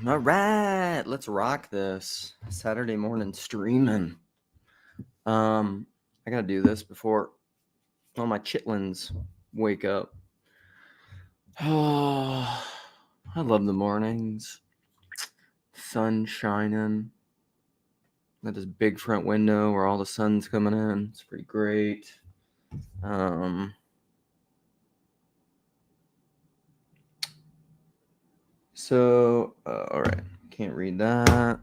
All right, let's rock this Saturday morning streaming. I gotta do this before all my chitlins wake up. Oh, I love the mornings. Sun shining. Got this big front window where all the sun's coming in. It's pretty great. All right, can't read that.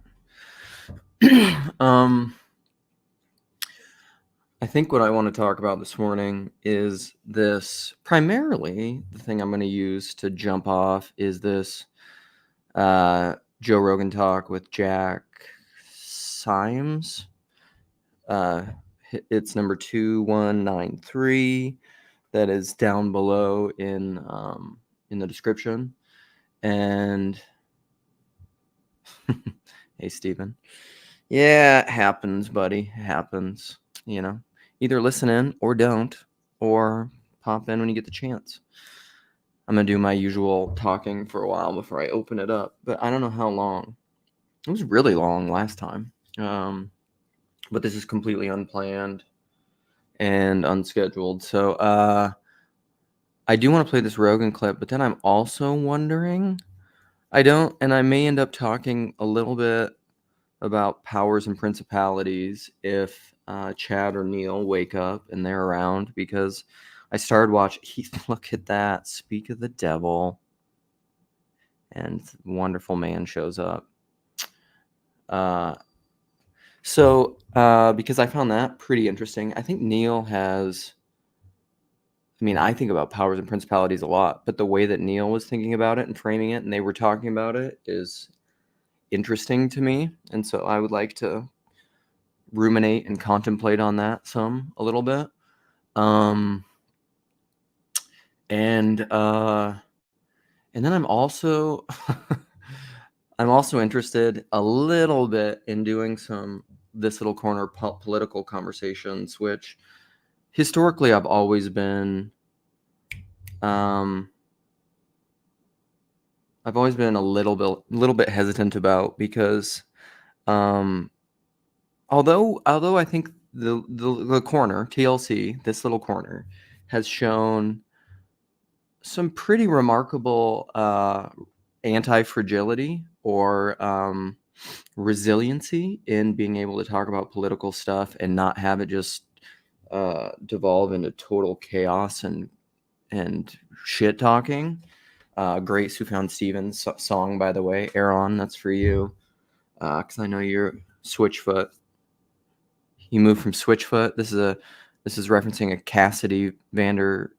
I think what I want to talk about this morning is this. Primarily, the thing I'm going to use to jump off is this Joe Rogan talk with Jack Symes. It's number 2193. That is down below in the description. And hey, Steven. Yeah, it happens, buddy. It happens. You know, either listen in or don't, or pop in when you get the chance. I'm going to do my usual talking for a while before I open it up, but I don't know how long. It was really long last time. But this is completely unplanned and unscheduled. So I do want to play this Rogan clip, but then I'm also wondering, I may end up talking a little bit about powers and principalities if Chad or Neal wake up and they're around, because I started watching. Look at that. Speak of the devil. And wonderful man shows up. Because I found that pretty interesting. I think Neal has, I think about powers and principalities a lot, but the way that Neal was thinking about it and framing it and they were talking about it is interesting to me. And so I would like to ruminate and contemplate on that a little bit. And then I'm also I'm also interested a little bit in doing some This Little Corner political conversations, which historically I've always been a little bit hesitant about, because although I think the corner TLC, This Little Corner, has shown some pretty remarkable anti-fragility or resiliency in being able to talk about political stuff and not have it just devolve into total chaos and shit talking. Great Sufjan Stevens song, by the way. Aaron, that's for you, because I know you're Switchfoot. You moved from Switchfoot. This is referencing a Cassidy Vanderkamp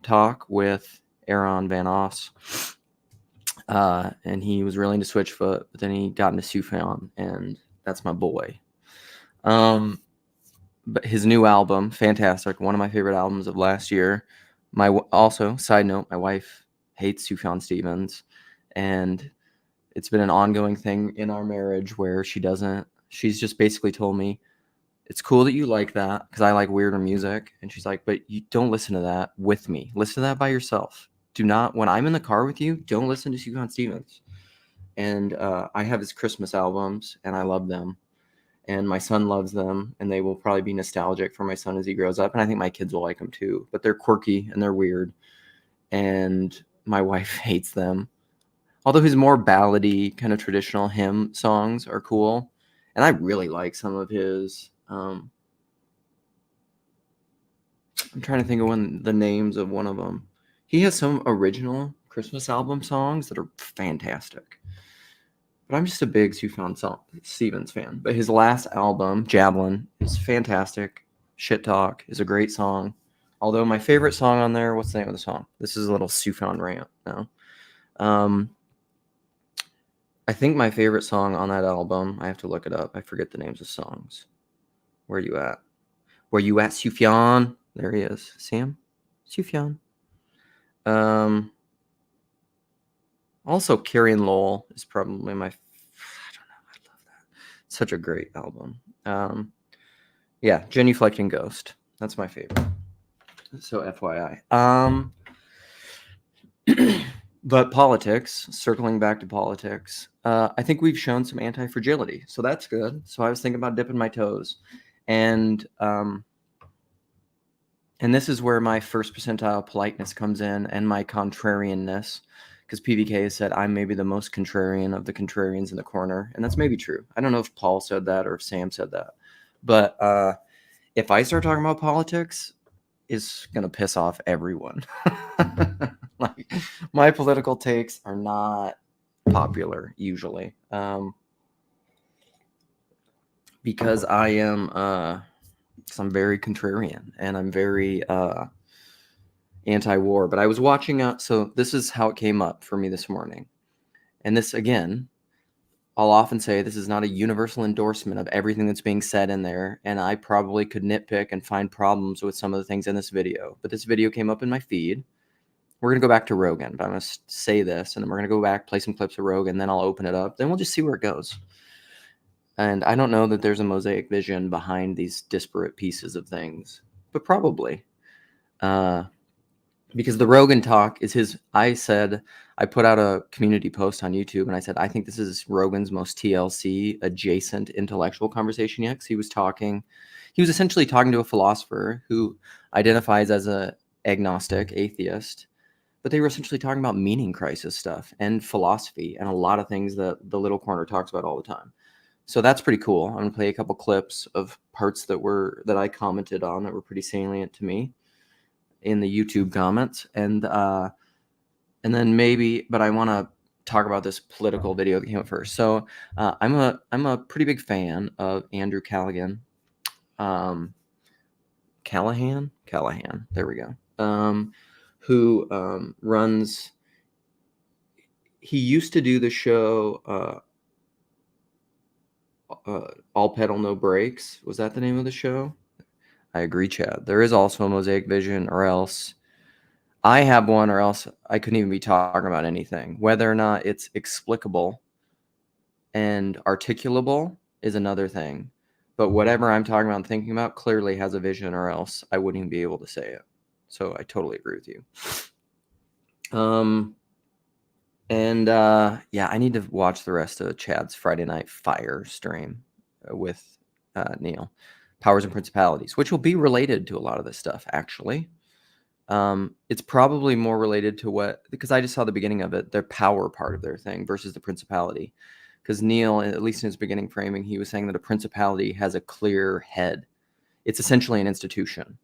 talk with Aaron Van Oss. And he was really into Switchfoot, but then he got into Sufjan, and that's my boy. But his new album, fantastic, one of my favorite albums of last year. Also, side note, my wife hates Sufjan Stevens, and it's been an ongoing thing in our marriage where she's just basically told me, it's cool that you like that because I like weirder music. And she's like, but you don't listen to that with me. Listen to that by yourself. Do not, when I'm in the car with you, don't listen to Sufjan Stevens. And I have his Christmas albums, and I love them. And my son loves them, and they will probably be nostalgic for my son as he grows up. And I think my kids will like them too. But they're quirky and they're weird. And my wife hates them. Although his more ballady, kind of traditional hymn songs are cool. And I really like some of his... I'm trying to think of the names of one of them. He has some original Christmas album songs that are fantastic. But I'm just a big Sufjan Stevens fan. But his last album, Javelin, is fantastic. Shit Talk is a great song. Although my favorite song on there, what's the name of the song? This is a little Sufjan rant now. I think my favorite song on that album, I have to look it up. I forget the names of songs. Where you at? Where you at, Sufjan? There he is. See him? Sufjan. Also, Carrie & Lowell is probably I love that. Such a great album. Yeah, Genuflecting Ghost. That's my favorite. So FYI. But politics, circling back to politics, I think we've shown some anti-fragility, so that's good. So I was thinking about dipping my toes, and this is where my first percentile politeness comes in, and my contrarianness, because PVK has said I'm maybe the most contrarian of the contrarians in the corner, and that's maybe true. I don't know if Paul said that or if Sam said that, but if I start talking about politics, it's gonna piss off everyone. Like, my political takes are not popular usually, because I am, because I'm very contrarian and I'm very anti-war. But I was watching so this is how it came up for me this morning, and this again, I'll often say this is not a universal endorsement of everything that's being said in there, and I probably could nitpick and find problems with some of the things in this video. But this video came up in my feed. We're going to go back to Rogan, but I'm going to say this, and then we're going to go back, play some clips of Rogan, then I'll open it up. Then we'll just see where it goes. And I don't know that there's a mosaic vision behind these disparate pieces of things, but probably. Because the Rogan talk is I put out a community post on YouTube, and I said, I think this is Rogan's most TLC adjacent intellectual conversation yet. 'Cause he was essentially talking to a philosopher who identifies as a agnostic atheist, but they were essentially talking about meaning crisis stuff and philosophy and a lot of things that the Little Corner talks about all the time. So that's pretty cool. I'm gonna play a couple clips of parts that I commented on that were pretty salient to me in the YouTube comments, and then maybe, but I want to talk about this political video that came up first. So I'm a pretty big fan of Andrew Callahan. Callahan. There we go. Who runs? He used to do the show All Pedal No Brakes. Was that the name of the show? I agree, Chad. There is also a mosaic vision, or else I have one, or else I couldn't even be talking about anything. Whether or not it's explicable and articulable is another thing. But whatever I'm talking about and thinking about clearly has a vision, or else I wouldn't even be able to say it. So I totally agree with you. Yeah, I need to watch the rest of Chad's Friday Night Fire stream with Neal. Powers and Principalities, which will be related to a lot of this stuff, actually. It's probably more related to because I just saw the beginning of it, their power part of their thing versus the principality. Because Neal, at least in his beginning framing, he was saying that a principality has a clear head. It's essentially an institution.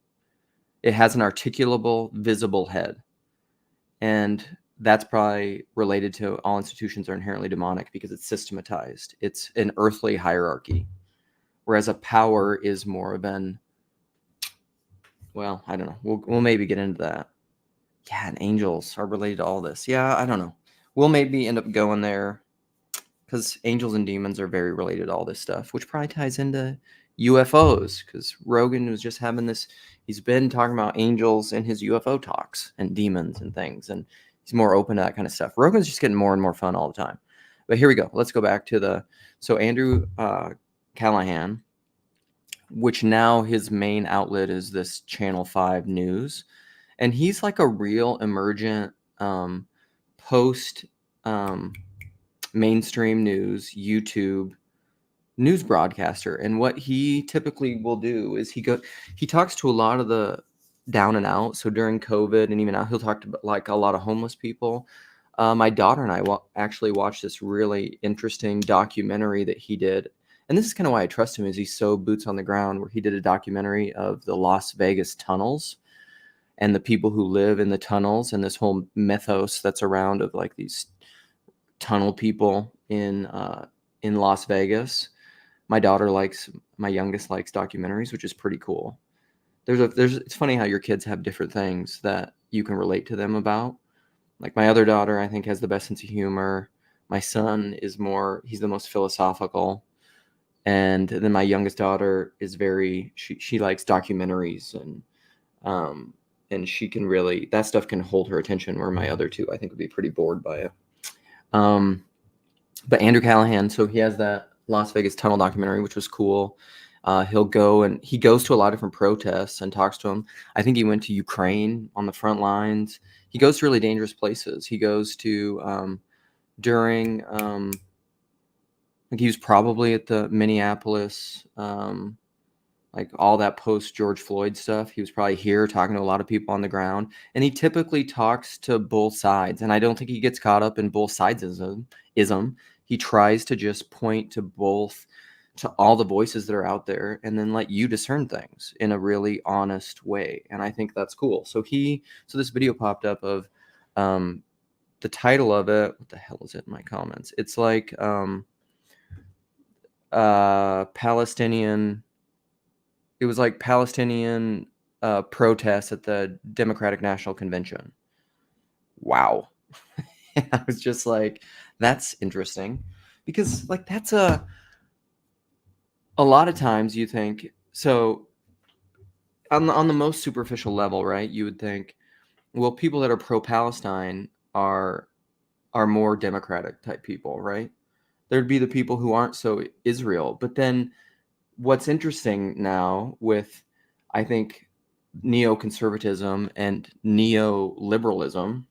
It has an articulable, visible head. And that's probably related to all institutions are inherently demonic because it's systematized. It's an earthly hierarchy. Whereas a power is more of well, I don't know. We'll maybe get into that. Yeah, and angels are related to all this. Yeah, I don't know. We'll maybe end up going there because angels and demons are very related to all this stuff, which probably ties into UFOs because Rogan was just having this. He's been talking about angels in his UFO talks and demons and things, and he's more open to that kind of stuff. Rogan's just getting more and more fun all the time. But here we go. Let's go back to so Andrew Callahan, which now his main outlet is this Channel 5 news. And he's like a real emergent post mainstream news, YouTube news broadcaster. And what he typically will do is he talks to a lot of the down and out. So during COVID and even now, he'll talk to like a lot of homeless people. My daughter and I actually watched this really interesting documentary that he did. And this is kind of why I trust him, is he's so boots on the ground, where he did a documentary of the Las Vegas tunnels and the people who live in the tunnels and this whole mythos that's around of like these tunnel people in Las Vegas. My youngest likes documentaries, which is pretty cool. It's funny how your kids have different things that you can relate to them about. Like my other daughter, I think, has the best sense of humor. My son he's the most philosophical. And then my youngest daughter is she likes documentaries and she can really, that stuff can hold her attention, where my other two, I think, would be pretty bored by it. But Andrew Callahan, so he has that Las Vegas tunnel documentary, which was cool. He'll go and he goes to a lot of different protests and talks to them. I think he went to Ukraine on the front lines. He goes to really dangerous places. He goes to during like he was probably at the Minneapolis, like all that post George Floyd stuff. He was probably here talking to a lot of people on the ground, and he typically talks to both sides. And I don't think he gets caught up in both sides ism. He tries to just point to both, to all the voices that are out there, and then let you discern things in a really honest way. And I think that's cool. So this video popped up of the title of it. What the hell is it in my comments? It's like Palestinian. It was like Palestinian protests at the Democratic National Convention. Wow. I was just like, that's interesting, because like that's a lot of times you think, so on the most superficial level, right? You would think, well, people that are pro-Palestine are more democratic type people, right? There'd be the people who aren't so Israel. But then what's interesting now with, I think, neoconservatism and neoliberalism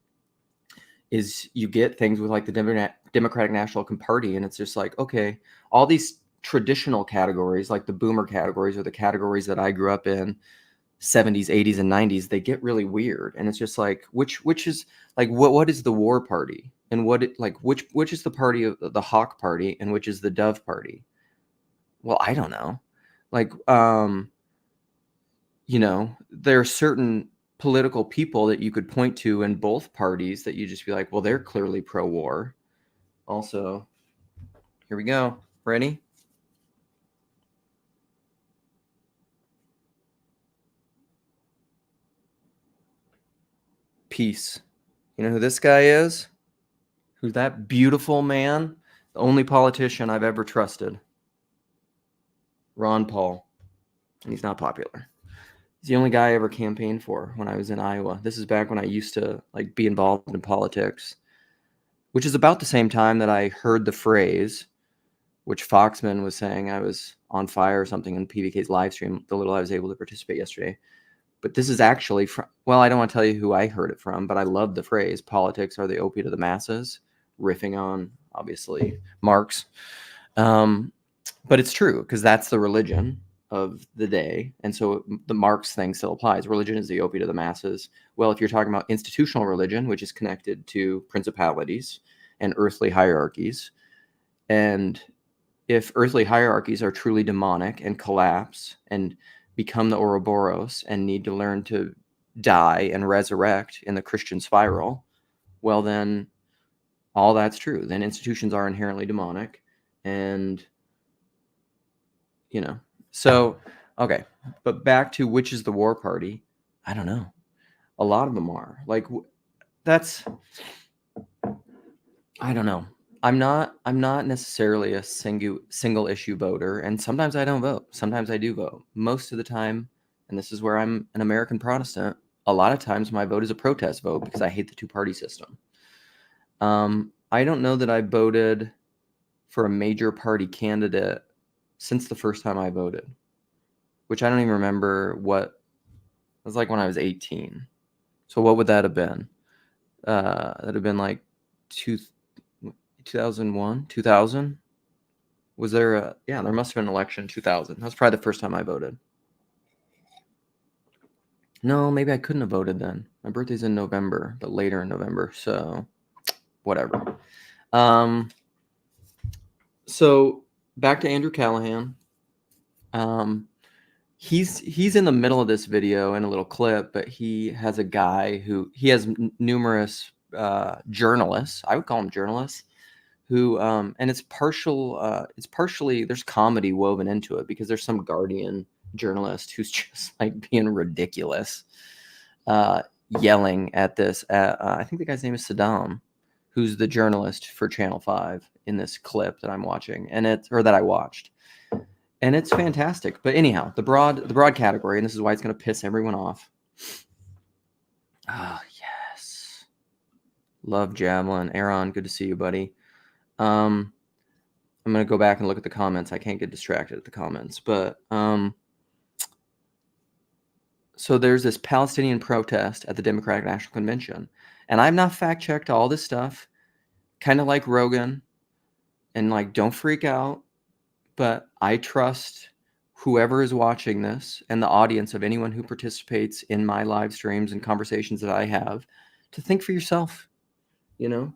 is you get things with like the Democratic National Party, and it's just like, okay, all these traditional categories, like the boomer categories or the categories that I grew up in, 70s, 80s, and 90s, they get really weird. And it's just like, which is like, what is the war party, and which is the party of the hawk party, and which is the dove party? Well, I don't know. Like, there are certain political people that you could point to in both parties that you just be like, well, they're clearly pro-war. Also, here we go. Ready? Peace. You know who this guy is? Who's that beautiful man? The only politician I've ever trusted. Ron Paul. And he's not popular. He's the only guy I ever campaigned for when I was in Iowa. This is back when I used to like be involved in politics, which is about the same time that I heard the phrase, which Foxman was saying I was on fire or something in PBK's live stream, the little I was able to participate yesterday. But this is actually from, well, I don't want to tell you who I heard it from, but I love the phrase, politics are the opiate of the masses, riffing on, obviously, Marx. But it's true, because that's the religion of the day. And so the Marx thing still applies. Religion is the opiate of the masses. Well, if you're talking about institutional religion, which is connected to principalities and earthly hierarchies, and if earthly hierarchies are truly demonic and collapse and become the Ouroboros and need to learn to die and resurrect in the Christian spiral, well, then all that's true. Then institutions are inherently demonic. And, so, okay. But back to which is the war party, I don't know. A lot of them are. Like, that's, I don't know. I'm not necessarily a single issue voter, and sometimes I don't vote. Sometimes I do vote. Most of the time, and this is where I'm an American Protestant, a lot of times my vote is a protest vote because I hate the two-party system. I don't know that I voted for a major party candidate since the first time I voted, which I don't even remember what it was like when I was 18. So what would that have been? That'd have been like 2001, 2000. Was there there must have been an election in 2000. That was probably the first time I voted. No, maybe I couldn't have voted then. My birthday's in November, but later in November, so whatever. So back to Andrew Callahan. He's in the middle of this video in a little clip, but he has a guy who he has numerous journalists. I would call them journalists who and it's partially there's comedy woven into it, because there's some Guardian journalist who's just like being ridiculous, yelling at this. I think the guy's name is Saddam, who's the journalist for Channel 5 in this clip that I'm watching, that I watched. And it's fantastic. But anyhow, the broad category, and this is why it's going to piss everyone off. Ah, yes. Love Javelin. Aaron, good to see you, buddy. I'm going to go back and look at the comments. I can't get distracted at the comments. But so there's this Palestinian protest at the Democratic National Convention. And I've not fact-checked all this stuff, kind of like Rogan. And like, don't freak out. But I trust whoever is watching this and the audience of anyone who participates in my live streams and conversations that I have to think for yourself. You know,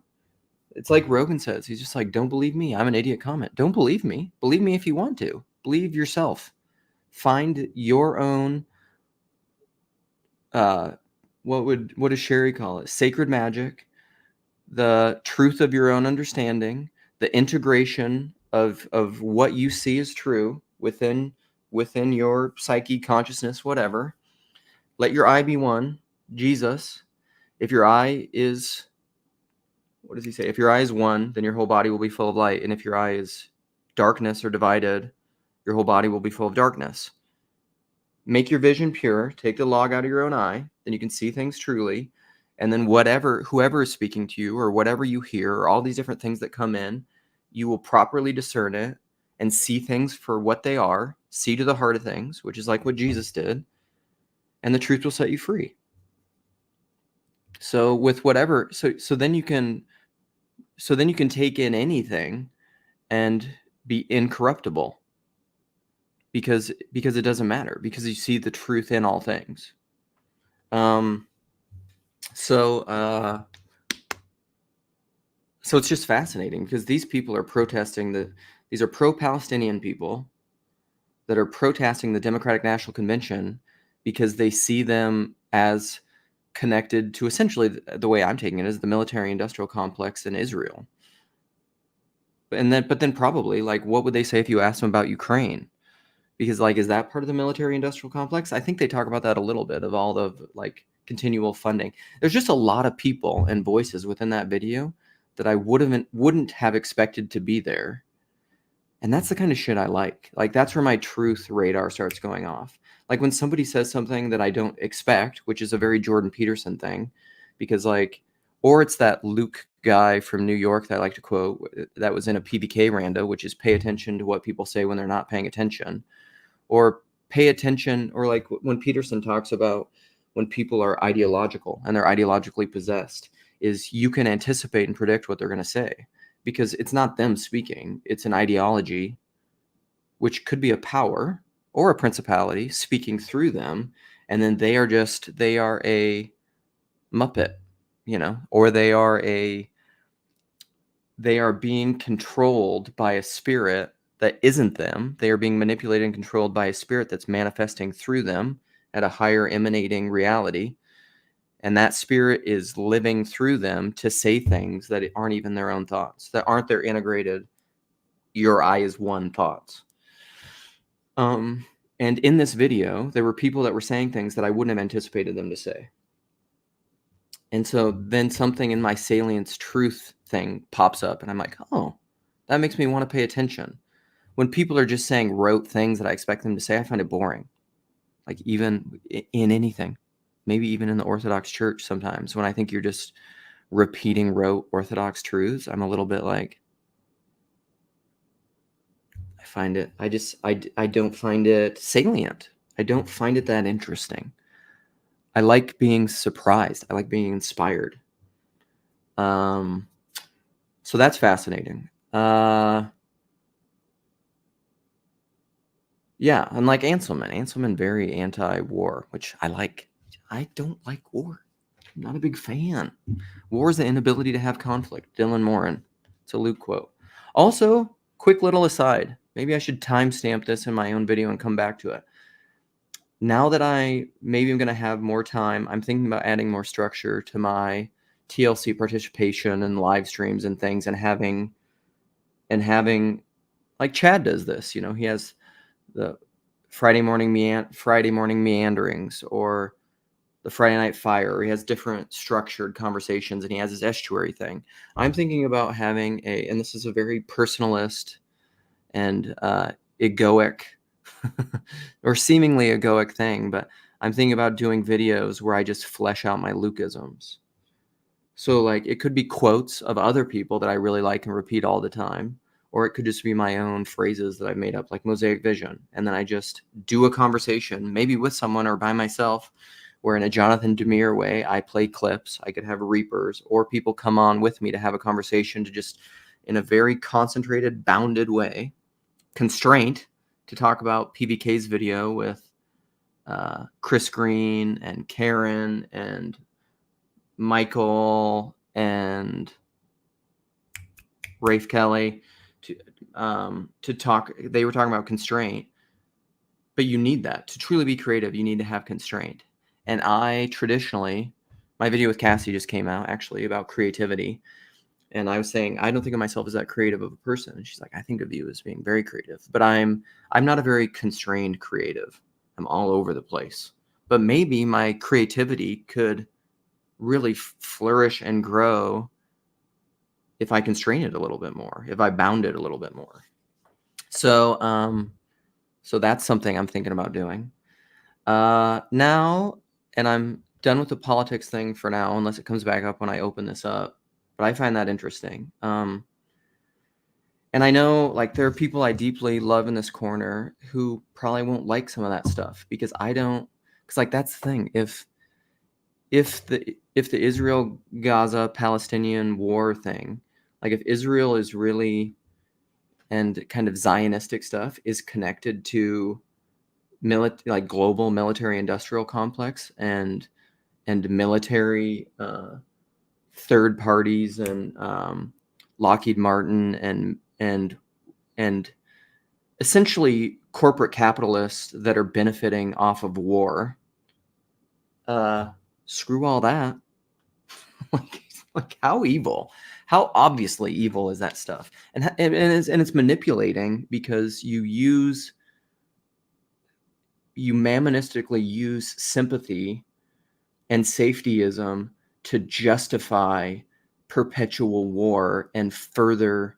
it's like Rogan says. He's just like, don't believe me. I'm an idiot comment. Don't believe me. Believe me if you want to. Believe yourself. Find your own, what does Sherry call it? Sacred magic, the truth of your own understanding, the integration of what you see as true within your psyche, consciousness, whatever. Let your eye be one, Jesus. If your eye is, what does he say? If your eye is one, then your whole body will be full of light. And if your eye is darkness or divided, your whole body will be full of darkness. Make your vision pure. Take the log out of your own eye. Then you can see things truly. And then whoever is speaking to you or whatever you hear, or all these different things that come in, you will properly discern it and see things for what they are, see to the heart of things, which is like what Jesus did, and the truth will set you free. So with whatever, so then you can take in anything and be incorruptible because it doesn't matter, because you see the truth in all things. So it's just fascinating because these people are protesting these are pro-Palestinian people that are protesting the Democratic National Convention because they see them as connected to, essentially, the way I'm taking it, is the military-industrial complex in Israel. But then probably, like, what would they say if you asked them about Ukraine? Because, like, is that part of the military-industrial complex? I think they talk about that a little bit, of all the, like, continual funding. There's just a lot of people and voices within that video that I wouldn't have expected to be there. And that's the kind of shit I like. Like, that's where my truth radar starts going off. Like, when somebody says something that I don't expect, which is a very Jordan Peterson thing, because, like, or it's that Luke guy from New York that I like to quote that was in a PBK rando, which is pay attention to what people say when they're not paying attention, or pay attention, or like when Peterson talks about when people are ideological and they're ideologically possessed, is you can anticipate and predict what they're going to say, because it's not them speaking. It's an ideology, which could be a power or a principality speaking through them. And then they are a Muppet, or they are being controlled by a spirit that isn't them. They are being manipulated and controlled by a spirit that's manifesting through them at a higher emanating reality. And that spirit is living through them to say things that aren't even their own thoughts, that aren't their integrated, your eye is one thoughts. And in this video, there were people that were saying things that I wouldn't have anticipated them to say. And so then something in my salience truth thing pops up, and I'm like, oh, that makes me want to pay attention. When people are just saying rote things that I expect them to say, I find it boring. Like, even in anything, maybe even in the Orthodox Church sometimes, when I think you're just repeating rote Orthodox truths, I'm a little bit like, I don't find it salient. I don't find it that interesting. I like being surprised. I like being inspired. So that's fascinating. Yeah, and like Anselman very anti-war, which I like. I don't like war. I'm not a big fan. War is the inability to have conflict. Dylan Morin. It's a Luke quote. Also, quick little aside. Maybe I should timestamp this in my own video and come back to it. Now that I'm going to have more time, I'm thinking about adding more structure to my TLC participation and live streams and things, and having like Chad does this. He has the Friday morning meanderings, or the Friday Night Fire, or he has different structured conversations, and he has his estuary thing. I'm thinking about having and this is a very personalist and egoic or seemingly egoic thing, but I'm thinking about doing videos where I just flesh out my Lukeisms. So, like, it could be quotes of other people that I really like and repeat all the time, or it could just be my own phrases that I've made up, like Mosaic Vision. And then I just do a conversation, maybe with someone or by myself, where in a Jonathan Demere way, I play clips. I could have reapers, or people come on with me to have a conversation, to just, in a very concentrated, bounded way, constraint, to talk about PVK's video with Chris Green and Karen and Michael and Rafe Kelly, to talk. They were talking about constraint, but you need that to truly be creative. You need to have constraint. And I traditionally, my video with Cassie just came out actually about creativity. And I was saying, I don't think of myself as that creative of a person. And she's like, I think of you as being very creative, but I'm not a very constrained creative. I'm all over the place, but maybe my creativity could really flourish and grow if I constrain it a little bit more, if I bound it a little bit more. So, so that's something I'm thinking about doing now. And I'm done with the politics thing for now, unless it comes back up when I open this up. But I find that interesting. And I know, like, there are people I deeply love in this corner who probably won't like some of that stuff, because I don't. Because, like, that's the thing. If the Israel Gaza Palestinian war thing, like, if Israel is really, and kind of Zionistic stuff is connected to like global military industrial complex and military third parties and Lockheed Martin and essentially corporate capitalists that are benefiting off of war, screw all that. like how evil, how obviously evil is that stuff? And it's manipulating, because you mammonistically use sympathy and safetyism to justify perpetual war and further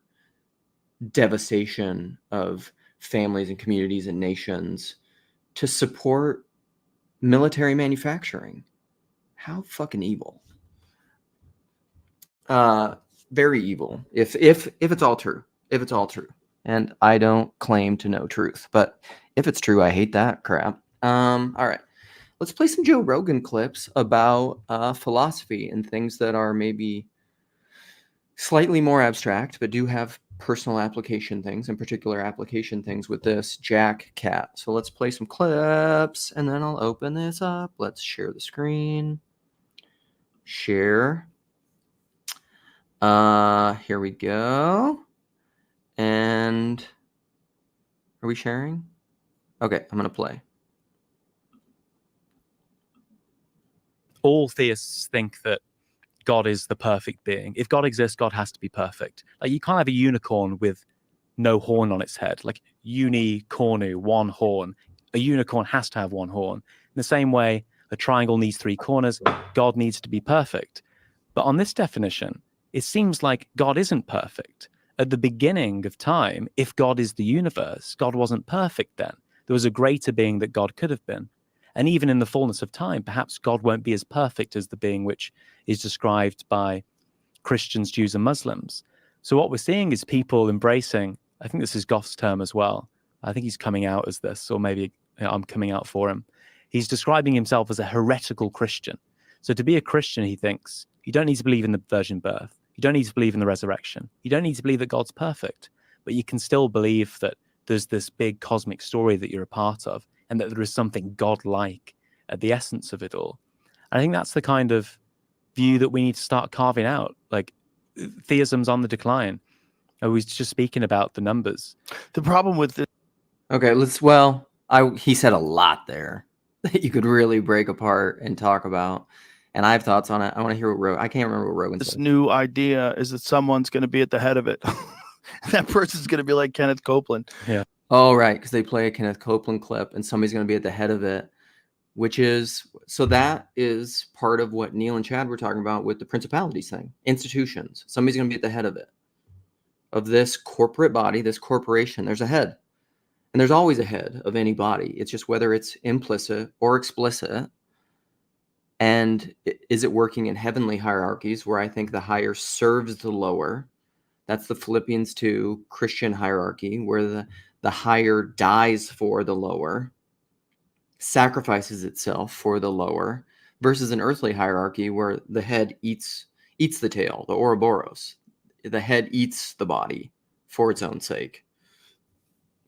devastation of families and communities and nations to support military manufacturing. How fucking evil. Very evil. If it's all true. If it's all true. And I don't claim to know truth, but if it's true, I hate that crap. All right. Let's play some Joe Rogan clips about philosophy and things that are maybe slightly more abstract, but do have personal application things, and particular application things with this Jack cat. So let's play some clips, and then I'll open this up. Let's share the screen. Share. Here we go. And are we sharing? Okay, I'm going to play. All theists think that God is the perfect being. If God exists, God has to be perfect. Like, you can't have a unicorn with no horn on its head. Like, unicornu, one horn. A unicorn has to have one horn. In the same way, a triangle needs three corners. God needs to be perfect. But on this definition, it seems like God isn't perfect. At the beginning of time, if God is the universe, God wasn't perfect then. There was a greater being that God could have been. And even in the fullness of time, perhaps God won't be as perfect as the being which is described by Christians, Jews, and Muslims. So what we're seeing is people embracing, I think this is Goff's term as well. I think he's coming out as this, or maybe I'm coming out for him. He's describing himself as a heretical Christian. So to be a Christian, he thinks, you don't need to believe in the virgin birth. You don't need to believe in the resurrection. You don't need to believe that God's perfect. But you can still believe that there's this big cosmic story that you're a part of, and that there is something God-like at the essence of it all. And I think that's the kind of view that we need to start carving out. Like, theism's on the decline. I was just speaking about the numbers. The problem with this. Okay, he said a lot there that you could really break apart and talk about. And I have thoughts on it. I want to hear what I can't remember what Rogan said. This new idea is that someone's going to be at the head of it. That person's going to be like Kenneth Copeland. Yeah. Oh, right, because they play a Kenneth Copeland clip, and somebody's going to be at the head of it, that is part of what Neal and Chad were talking about with the principalities thing. Institutions. Somebody's going to be at the head of it, of this corporate body, this corporation. There's a head, and there's always a head of any body. It's just whether it's implicit or explicit, and is it working in heavenly hierarchies where I think the higher serves the lower. That's the Philippians 2 Christian hierarchy, where the higher dies for the lower, sacrifices itself for the lower, versus an earthly hierarchy where the head eats the tail, the Ouroboros. The head eats the body for its own sake,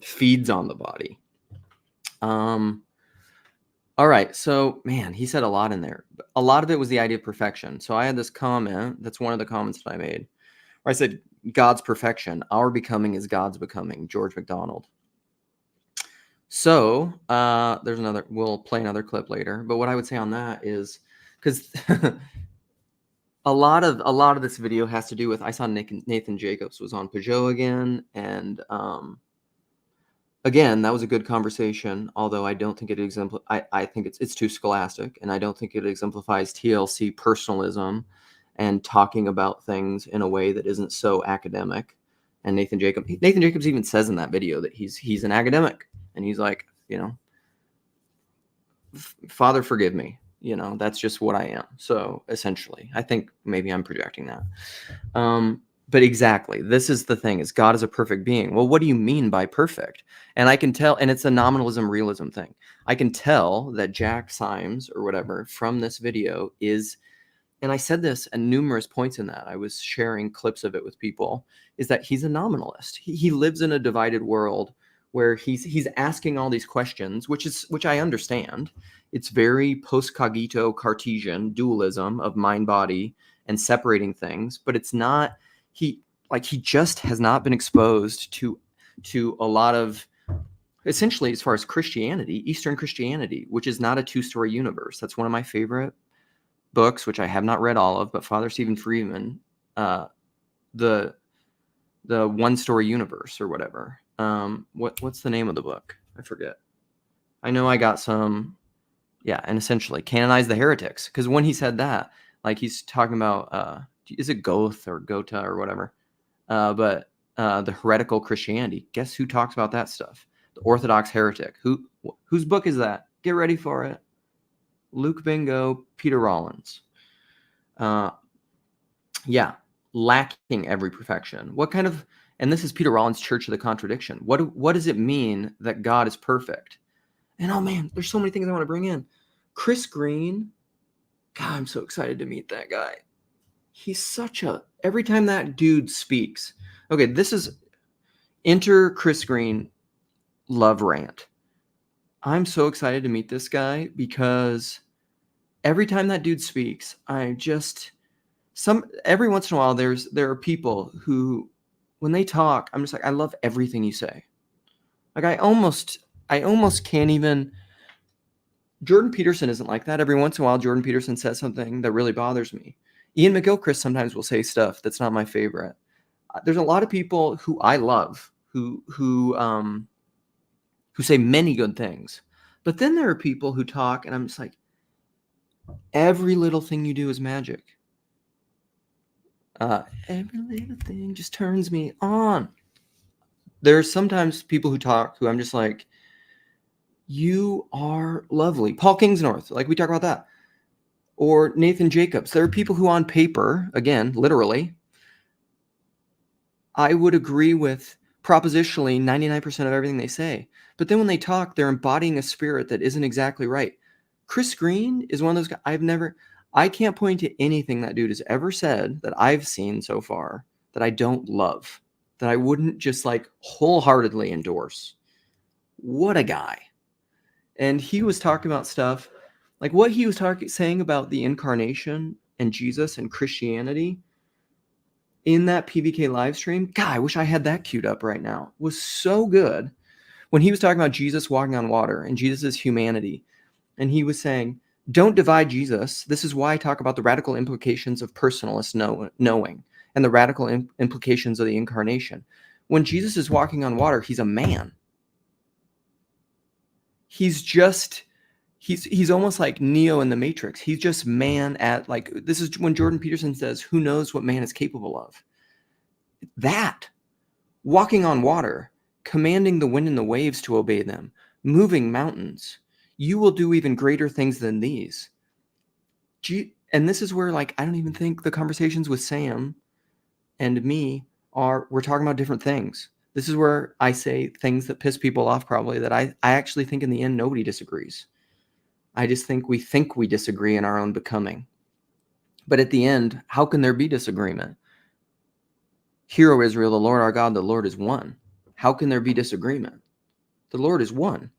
feeds on the body. All right, so man, he said a lot in there. A lot of it was the idea of perfection. So I had this comment, that's one of the comments that I made, where I said, God's perfection, our becoming is God's becoming, George MacDonald. So there's another, we'll play another clip later, but what I would say on that is, because a lot of this video has to do with, I saw Nathan Jacobs was on Peugeot again, and again, that was a good conversation, although I don't think it I think it's too scholastic, and I don't think it exemplifies TLC personalism and talking about things in a way that isn't so academic. And Nathan Jacobs even says in that video that he's an academic, and he's like, Father, forgive me. That's just what I am. So essentially, I think maybe I'm projecting that. But exactly, this is the thing, is God is a perfect being. Well, what do you mean by perfect? And I can tell, and it's a nominalism realism thing. I can tell that Jack Symes or whatever from this video is, and I said this at numerous points in that, I was sharing clips of it with people, is that he's a nominalist. He lives in a divided world where he's asking all these questions, which I understand. It's very post-cogito Cartesian dualism of mind-body and separating things, but it's not, he just has not been exposed to a lot of, essentially, as far as Christianity, Eastern Christianity, which is not a two-story universe. That's one of my favorite books, which I have not read all of, but Father Stephen Friedman, the one-story universe or whatever. What's the name of the book? I forget. I know I got some, and essentially canonize the heretics. Because when he said that, like he's talking about, is it Goth or Gotha or whatever? But the heretical Christianity. Guess who talks about that stuff? The Orthodox heretic. Whose book is that? Get ready for it. Luke Bingo, Peter Rollins. Lacking every perfection. What kind of, and this is Peter Rollins' Church of the Contradiction. What does it mean that God is perfect? And oh man, there's so many things I want to bring in. Chris Green, God, I'm so excited to meet that guy. He's every time that dude speaks. Okay, this is enter Chris Green love rant. I'm so excited to meet this guy because every time that dude speaks, every once in a while there are people who, when they talk, I'm just like, I love everything you say. Like I almost can't even. Jordan Peterson isn't like that. Every once in a while, Jordan Peterson says something that really bothers me. Ian McGilchrist sometimes will say stuff that's not my favorite. There's a lot of people who I love who say many good things, but then there are people who talk, and I'm just like, every little thing you do is magic. Every little thing just turns me on. There's sometimes people who talk who I'm just like, you are lovely. Paul Kingsnorth, like we talk about that. Or Nathan Jacobs. There are people who on paper, again, literally, I would agree with propositionally 99% of everything they say. But then when they talk, they're embodying a spirit that isn't exactly right. Chris Green is one of those guys I can't point to anything that dude has ever said that I've seen so far that I don't love, that I wouldn't just like wholeheartedly endorse. What a guy. And he was talking about stuff like what he was saying about the incarnation and Jesus and Christianity in that PVK live stream. God, I wish I had that queued up right now. It was so good. When he was talking about Jesus walking on water and Jesus' humanity, and he was saying, don't divide Jesus. This is why I talk about the radical implications of personalist knowing and the radical implications of the incarnation. When Jesus is walking on water, he's a man. He's almost like Neo in the Matrix. He's just man this is when Jordan Peterson says, who knows what man is capable of? That, walking on water, commanding the wind and the waves to obey them, moving mountains. You will do even greater things than these. And this is where, I don't even think the conversations with Sam and me we're talking about different things. This is where I say things that piss people off probably, that I actually think in the end nobody disagrees. I just think we disagree in our own becoming. But at the end, how can there be disagreement? Hear, O Israel, the Lord our God, the Lord is one. How can there be disagreement? The Lord is one.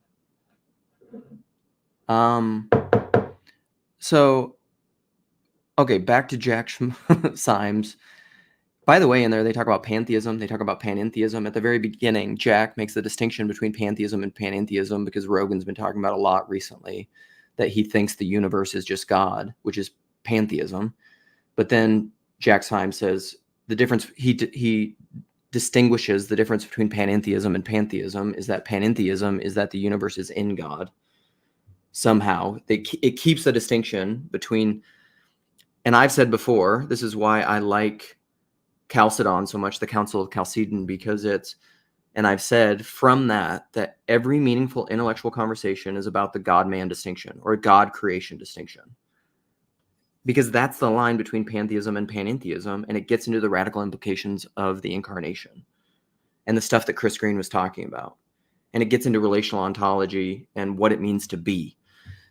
So, okay, back to Jack Symes. By the way, in there, they talk about pantheism. They talk about panentheism. At the very beginning, Jack makes the distinction between pantheism and panentheism because Rogan's been talking about a lot recently that he thinks the universe is just God, which is pantheism. But then Jack Symes says the difference, he distinguishes the difference between panentheism and pantheism is that panentheism is that the universe is in God. Somehow, it keeps the distinction between, and I've said before, this is why I like Chalcedon so much, the Council of Chalcedon, because and I've said from that every meaningful intellectual conversation is about the God-man distinction or God-creation distinction. Because that's the line between pantheism and panentheism, and it gets into the radical implications of the incarnation and the stuff that Chris Green was talking about. And it gets into relational ontology and what it means to be.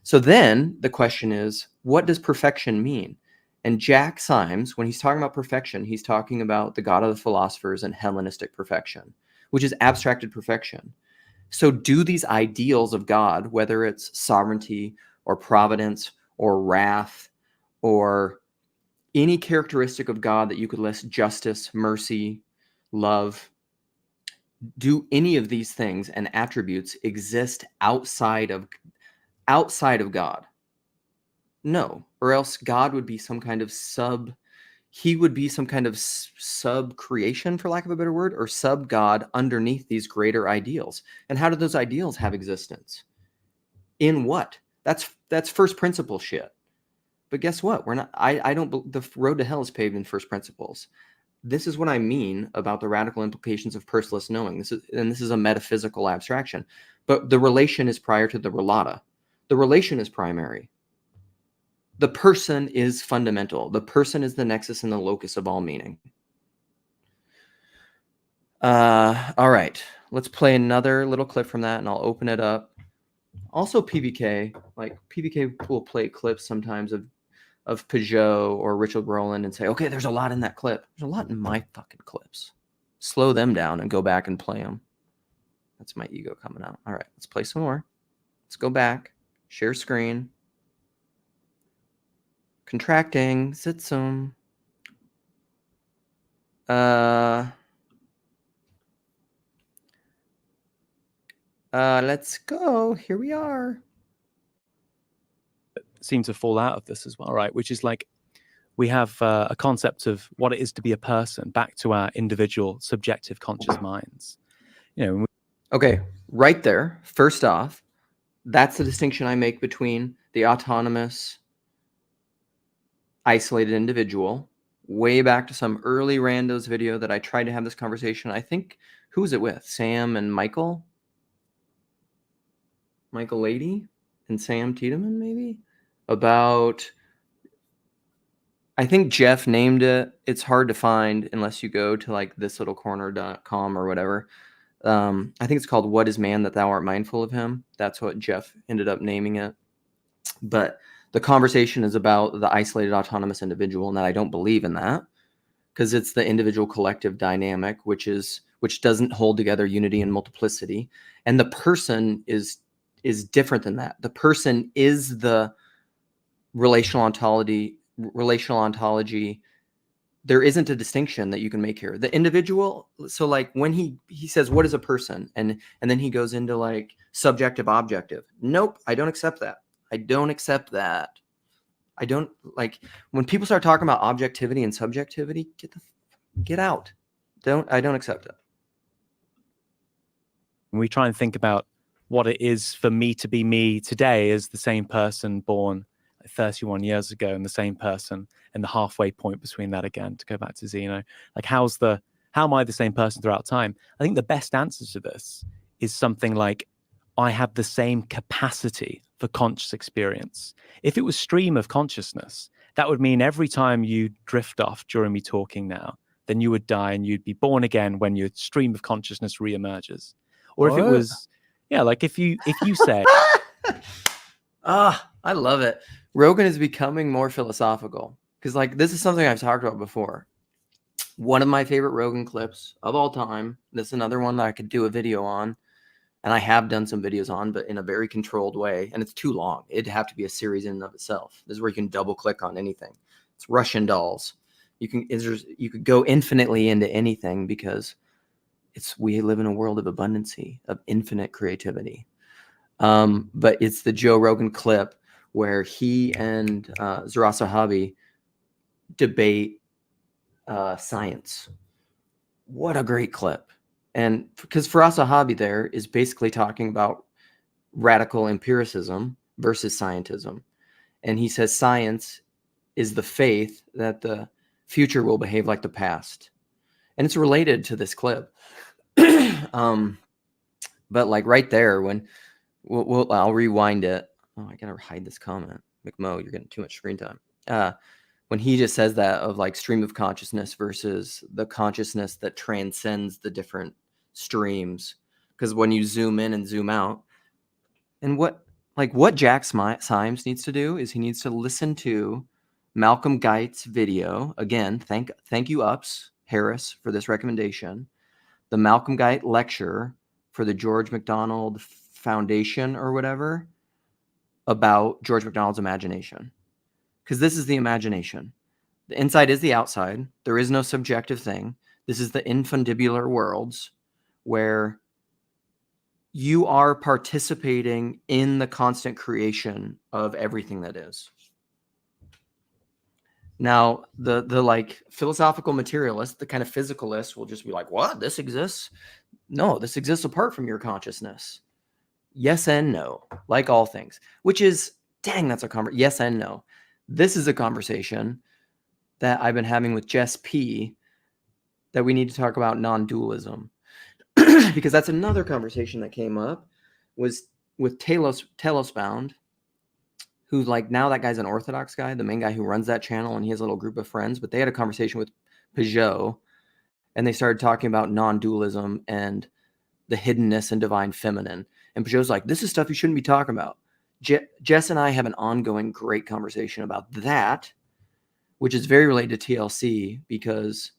So then the question is, what does perfection mean? And Jack Symes, when he's talking about perfection, he's talking about the God of the philosophers and Hellenistic perfection, which is abstracted perfection. So do these ideals of God, whether it's sovereignty or providence or wrath or any characteristic of God that you could list, justice, mercy, love, do any of these things and attributes exist outside of God? No, or else God would be some kind of sub creation, for lack of a better word, or sub God underneath these greater ideals. And how do those ideals have existence? In what? That's first principle shit. But guess what? The road to hell is paved in first principles. This is what I mean about the radical implications of personless knowing. This is a metaphysical abstraction. But the relation is prior to the relata. The relation is primary. The person is fundamental. The person is the nexus and the locus of all meaning. All right. Let's play another little clip from that, and I'll open it up. Also, PBK will play clips sometimes of Peugeot or Richard Rowland and say, okay, there's a lot in that clip. There's a lot in my fucking clips. Slow them down and go back and play them. That's my ego coming out. All right, let's play some more. Let's go back. Share screen. Contracting. Sitzum. Let's go. Here we are. Seem to fall out of this as well, right? Which is like we have a concept of what it is to be a person back to our individual subjective conscious minds. Okay, right there. First off, that's the distinction I make between the autonomous, isolated individual, way back to some early randos video that I tried to have this conversation. I think, who was it with? Sam and Michael? Michael Lady and Sam Tiedemann, maybe? About, I think Jeff named it. It's hard to find unless you go to like thislittlecorner.com or whatever. I think it's called What is Man That Thou Art Mindful of Him? That's what Jeff ended up naming it. But the conversation is about the isolated autonomous individual, and that I don't believe in that because it's the individual collective dynamic, which doesn't hold together unity and multiplicity. And the person is different than that. The person is the relational ontology. There isn't a distinction that you can make here. The individual, so like when he says, what is a person? And then he goes into like subjective, objective. Nope, I don't accept that. I don't like when people start talking about objectivity and subjectivity, get out. I don't accept it. When we try and think about what it is for me to be me today as the same person born 31 years ago and the same person and the halfway point between that, again, to go back to Zeno, like how am I the same person throughout time? I think the best answer to this is something like, I have the same capacity for conscious experience. If it was stream of consciousness, that would mean every time you drift off during me talking now, then you would die and you'd be born again when your stream of consciousness reemerges. Or if it What? was, yeah, like if you say, I love it. Rogan is becoming more philosophical because, like, this is something I've talked about before. One of my favorite Rogan clips of all time. This is another one that I could do a video on, and I have done some videos on, but in a very controlled way. And it's too long. It'd have to be a series in and of itself. This is where you can double click on anything. It's Russian dolls. You could go infinitely into anything because we live in a world of abundancy, of infinite creativity. But it's the Joe Rogan clip where he and Zara Sahabi debate science. What a great clip. And because Firas Sahabi there is basically talking about radical empiricism versus scientism. And he says science is the faith that the future will behave like the past. And it's related to this clip. But like right there, when I'll rewind it. Oh, I gotta hide this comment. McMo, you're getting too much screen time. When he just says that of like stream of consciousness versus the consciousness that transcends the different streams. Because when you zoom in and zoom out, and what Jack Symes needs to do is he needs to listen to Malcolm Geit's video. Again, thank you, Ups Harris, for this recommendation. The Malcolm Geit lecture for the George MacDonald Foundation or whatever about George MacDonald's imagination. Because this is the imagination. The inside is the outside. There is no subjective thing. This is the infundibular worlds where you are participating in the constant creation of everything that is. Now, the like philosophical materialist, the kind of physicalist will just be like, what? This exists? No, this exists apart from your consciousness. Yes and no, like all things, which is, dang, that's a conversation. Yes and no. This is a conversation that I've been having with Jess P that we need to talk about non-dualism. Because that's another conversation that came up was with Telos Bound, who's like, now that guy's an Orthodox guy, the main guy who runs that channel, and he has a little group of friends, but they had a conversation with Peugeot, and they started talking about non-dualism and the hiddenness and divine feminine. And Peugeot's like, this is stuff you shouldn't be talking about. Jess and I have an ongoing great conversation about that, which is very related to TLC because,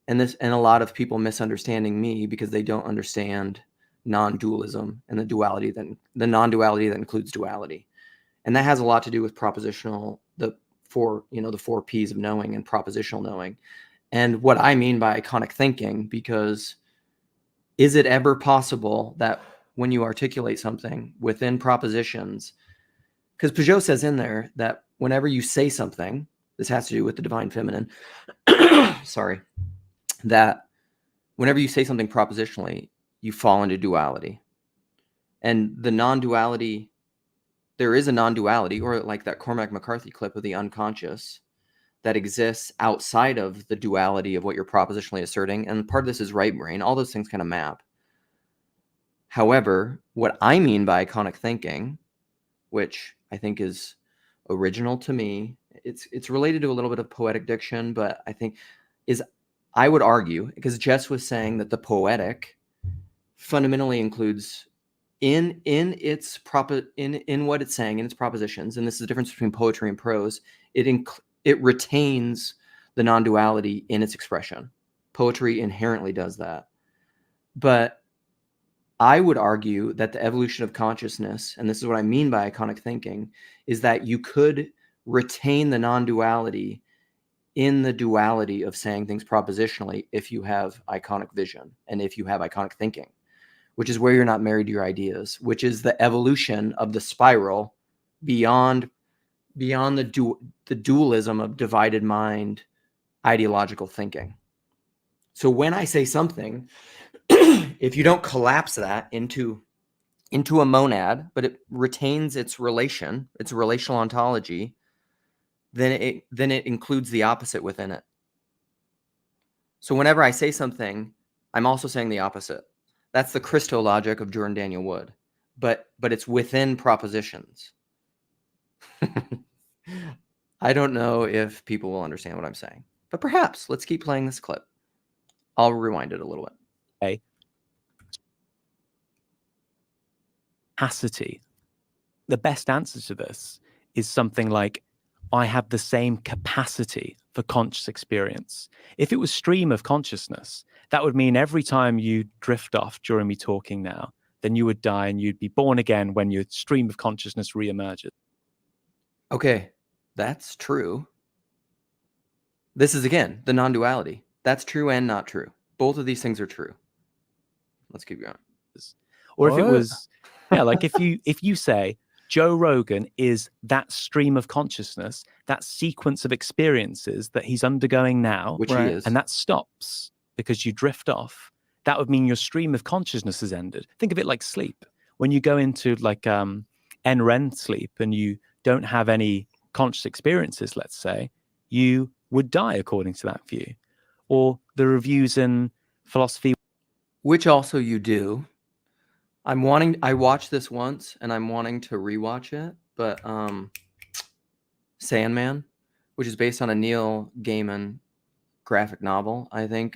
and a lot of people misunderstanding me because they don't understand non-dualism and the non-duality that includes duality. And that has a lot to do with propositional, the four P's of knowing and propositional knowing. And what I mean by iconic thinking, because is it ever possible that when you articulate something within propositions, because Peugeot says in there that whenever you say something, this has to do with the divine feminine, sorry, that whenever you say something propositionally, you fall into duality. And the non-duality, there is a non-duality, or like that Cormac McCarthy clip of the unconscious that exists outside of the duality of what you're propositionally asserting. And part of this is right brain. All those things kind of map. However, what I mean by iconic thinking, which I think is original to me, it's related to a little bit of poetic diction, but I think I would argue, because Jess was saying that the poetic fundamentally includes in what it's saying in its propositions, and this is the difference between poetry and prose. It retains the non-duality in its expression. Poetry inherently does that, but I would argue that the evolution of consciousness, and this is what I mean by iconic thinking, is that you could retain the non-duality in the duality of saying things propositionally if you have iconic vision and if you have iconic thinking, which is where you're not married to your ideas, which is the evolution of the spiral beyond the dualism of divided mind ideological thinking. So when I say something, if you don't collapse that into a monad, but it retains its relational ontology, then it includes the opposite within it. So whenever I say something, I'm also saying the opposite. That's the Christologic of Jordan Daniel Wood, but it's within propositions. I don't know if people will understand what I'm saying, but perhaps. Let's keep playing this clip. I'll rewind it a little bit. Okay. Capacity. The best answer to this is something like, I have the same capacity for conscious experience. If it was stream of consciousness, that would mean every time you drift off during me talking now, then you would die and you'd be born again when your stream of consciousness reemerges. Okay, that's true. This is, again, the non-duality. That's true and not true. Both of these things are true. Let's keep going. Or if it What? was, yeah, like if you say Joe Rogan is that stream of consciousness, that sequence of experiences that he's undergoing now, Which Right. he is. and that stops because you drift off, that would mean your stream of consciousness has ended. Think of it like sleep. When you go into like NREM sleep and you don't have any conscious experiences, let's say, you would die according to that view. Or the reviews in philosophy. Which also you do. I watched this once and I'm wanting to rewatch it, but Sandman, which is based on a Neal Gaiman graphic novel, I think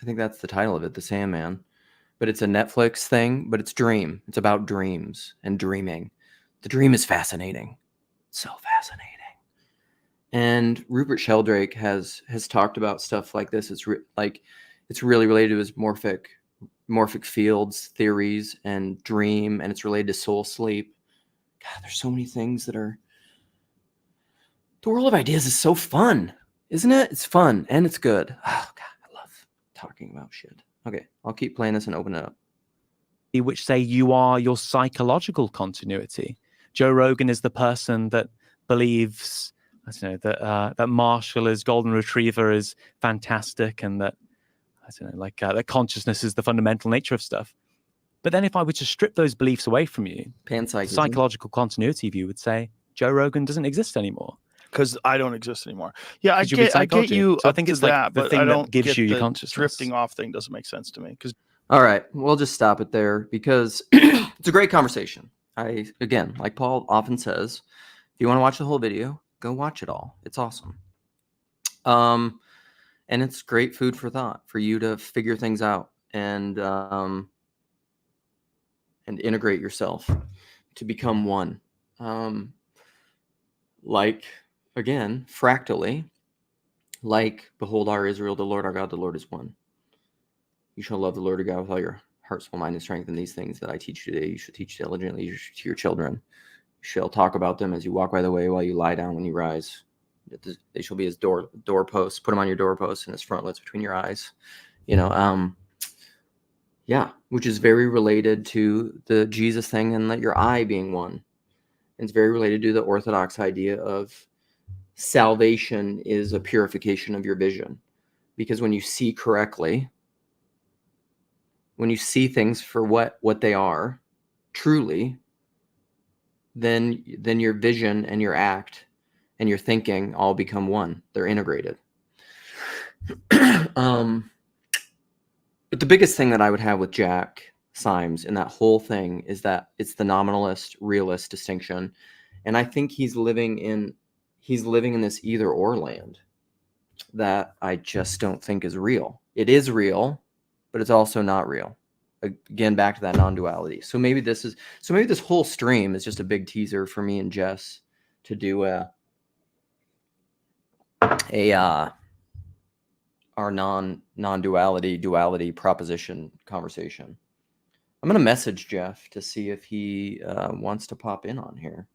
that's the title of it, The Sandman. But it's a Netflix thing, but it's Dream. It's about dreams and dreaming. The dream is fascinating. So fascinating. And Rupert Sheldrake has talked about stuff like this. It's really related to his morphic fields theories and dream, and it's related to soul sleep. God, there's so many things that are. The world of ideas is so fun, isn't it? It's fun and it's good. Oh God, I love talking about shit. Okay, I'll keep playing this and open it up. Which say you are your psychological continuity. Joe Rogan is the person that believes, I don't know, that Marshall, his golden retriever, is fantastic, and that, I don't know, like that consciousness is the fundamental nature of stuff. But then if I were to strip those beliefs away from you, Panpsychism. psychological continuity view would say Joe Rogan doesn't exist anymore. Because I don't exist anymore. Yeah, I 'Cause you'll be get psychology. you So I up think to it's like that, the but thing I that don't gives get you your the consciousness. drifting off thing doesn't make sense to me. Because All right, we'll just stop it there because it's a great conversation. Again, like Paul often says, if you want to watch the whole video, go watch it all. It's awesome. And it's great food for thought for you to figure things out and integrate yourself to become one. Like, again, fractally, like, behold our Israel, the Lord our God, the Lord is one. You shall love the Lord your God with all your heart, soul, mind, and strength. And these things that I teach you today, you should teach diligently to your children. You shall talk about them as you walk by the way, while you lie down, when you rise. They shall be as doorposts. Put them on your doorposts and as frontlets between your eyes. Yeah, which is very related to the Jesus thing and your eye being one. It's very related to the Orthodox idea of salvation is a purification of your vision. Because when you see correctly, when you see things for what they are, truly, then your vision and your act and your thinking all become one. They're integrated. But the biggest thing that I would have with Jack Symes in that whole thing is that it's the nominalist realist distinction, and I think he's living in this either or land that I just don't think is real. It is real, but it's also not real. Again, back to that non-duality. So maybe this whole stream is just a big teaser for me and Jess to do our non-duality duality proposition conversation. I'm gonna message Jeff to see if he wants to pop in on here.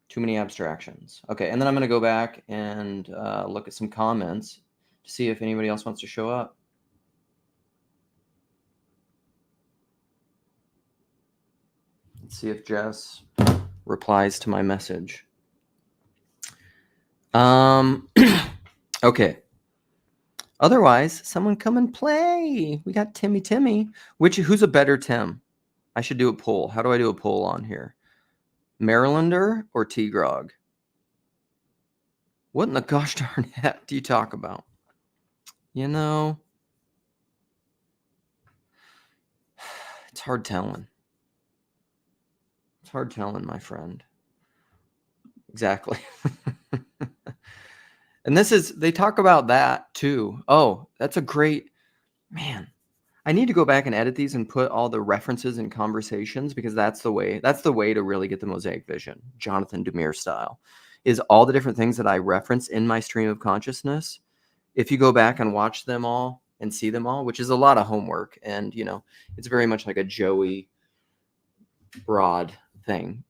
Too many abstractions. Okay, and then I'm gonna go back and look at some comments to see if anybody else wants to show up. Let's see if Jess replies to my message. Okay. Otherwise, someone come and play. We got Timmy. Who's a better Tim? I should do a poll. How do I do a poll on here? Marylander or T-Grog? What in the gosh darn heck do you talk about? It's hard telling. It's hard telling, my friend. Exactly. And they talk about that too. Oh, that's a great, man. I need to go back and edit these and put all the references and conversations, because that's the way to really get the mosaic vision, Jonathan Demir style, is all the different things that I reference in my stream of consciousness. If you go back and watch them all and see them all, which is a lot of homework, and it's very much like a Joey broad thing.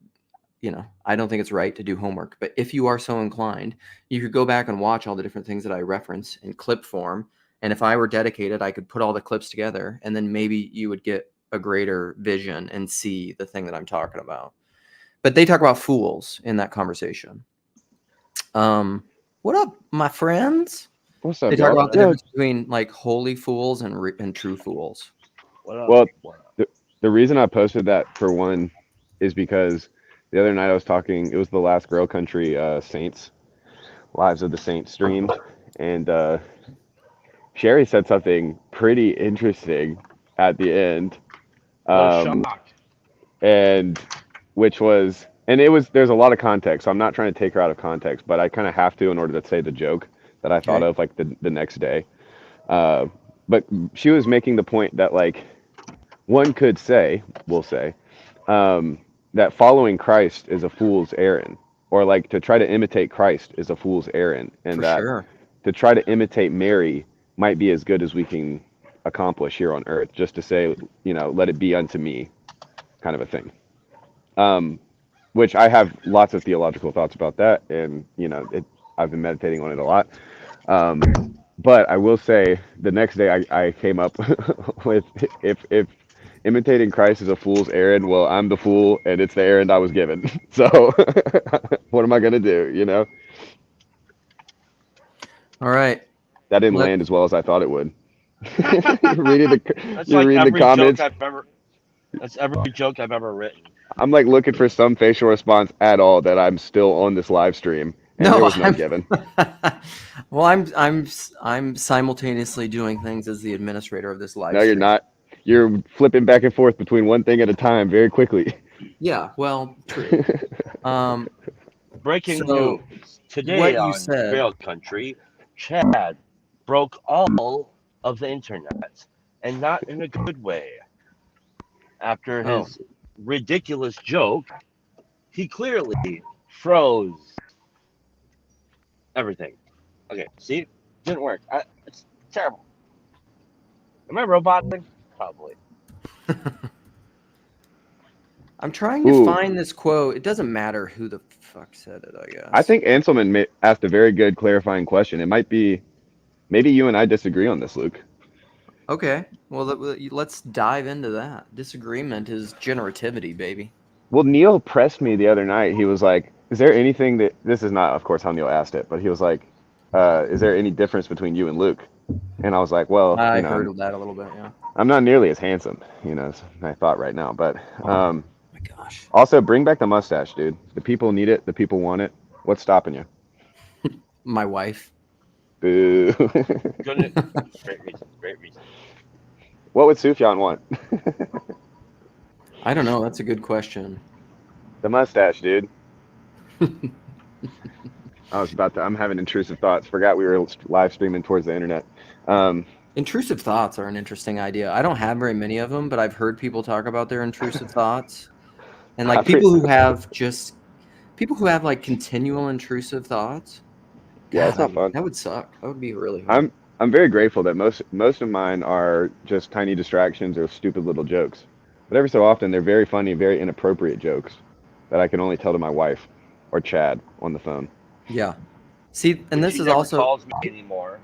I don't think it's right to do homework, but if you are so inclined, you could go back and watch all the different things that I reference in clip form. And if I were dedicated, I could put all the clips together, and then maybe you would get a greater vision and see the thing that I'm talking about. But they talk about fools in that conversation. What up, my friends? What's up, They talk y'all? about the difference between like holy fools and true fools. Well, the reason I posted that, for one, is because the other night I was talking, it was the Last Girl Country Saints, Lives of the Saints stream, and Sherry said something pretty interesting at the end. And which was, and there's a lot of context, so I'm not trying to take her out of context, but I kind of have to in order to say the joke that I thought of like the next day. But she was making the point that like we'll say, that following Christ is a fool's errand, or like to try to imitate Christ is a fool's errand, and to try to imitate Mary might be as good as we can accomplish here on earth, just to say, let it be unto me, kind of a thing. Which I have lots of theological thoughts about that, and I've been meditating on it a lot. But I will say, the next day I came up with, if imitating Christ is a fool's errand, well, I'm the fool, and it's the errand I was given. So what am I gonna do? All right. That didn't land as well as I thought it would. reading That's like reading every the comments. That's every joke I've ever written. I'm like looking for some facial response at all that I'm still on this live stream, and there was none given. Well, I'm simultaneously doing things as the administrator of this live stream. No, you're not. You're flipping back and forth between one thing at a time very quickly. Yeah, well, true. Breaking news today on Rail Country: Chad broke all of the internet, and not in a good way. After his ridiculous joke, he clearly froze everything. Okay, see? Didn't work. It's terrible. Am I roboting? Probably. I'm trying to find this quote. It doesn't matter who the fuck said it, I guess. I think Anselman asked a very good clarifying question. It might be, maybe you and I disagree on this, Luke. Okay, well, let's dive into that. Disagreement is generativity, baby. Well, Neal pressed me the other night. He was like, is there anything that, this is not, of course, how Neal asked it, but he was like, is there any difference between you and Luke? And I was like, well, I heard of that a little bit, yeah. I'm not nearly as handsome, as I thought right now, but my gosh. Also, bring back the mustache, dude. The people need it. The people want it. What's stopping you? My wife. Boo. Great reason. What would Sufjan want? I don't know. That's a good question. The mustache, dude. I'm having intrusive thoughts. Forgot we were live streaming towards the internet. Intrusive thoughts are an interesting idea. I don't have very many of them, but I've heard people talk about their intrusive thoughts. And like people who have like continual intrusive thoughts. Yeah, it's not fun. That would suck. That would be really hard. I'm very grateful that most of mine are just tiny distractions or stupid little jokes. But every so often they're very funny, very inappropriate jokes that I can only tell to my wife or Chad on the phone. Yeah. See, and this is never also calls me anymore.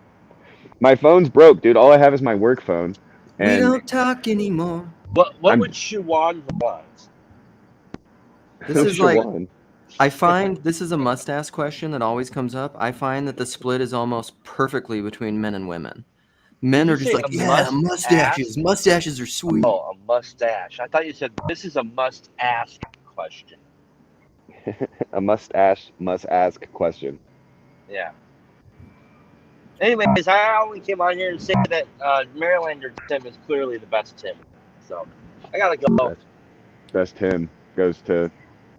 My phone's broke, dude. All I have is my work phone. And we don't talk anymore. What would Siobhan want? This is like, I find this is a must-ask question that always comes up. I find that the split is almost perfectly between men and women. Men are just like, yeah, mustaches. Mustaches are sweet. Oh, a mustache. I thought you said this is a must-ask question. A must-ask question. Yeah. Anyways, I only came on here to say that Marylander Tim is clearly the best Tim. So, I gotta go. Best Tim goes to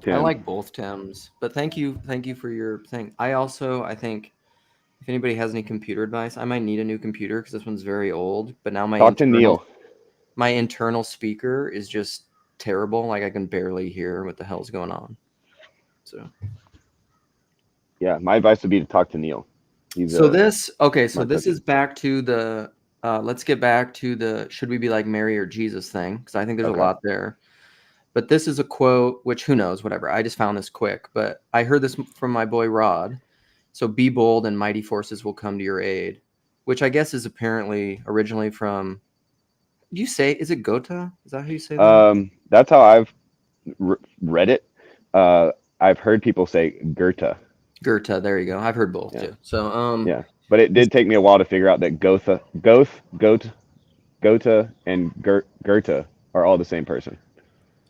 Tim. I like both Tims, but thank you for your thing. I think If anybody has any computer advice, I might need a new computer because this one's very old. But now Talk to Neal. My internal speaker is just terrible. Like I can barely hear what the hell's going on. So yeah, my advice would be to talk to Neal. So this is back to the let's get back to the should we be like Mary or Jesus thing, because I think there's a lot there. But this is a quote, which who knows, whatever. I just found this quick, but I heard this from my boy Rod. So be bold and mighty forces will come to your aid, which I guess is apparently originally from, do you say, is it Goethe? Is that how you say that? That's how I've read it. I've heard people say Goethe. Goethe, there you go. I've heard both too. So yeah, but it did take me a while to figure out that Goethe, and Goethe are all the same person.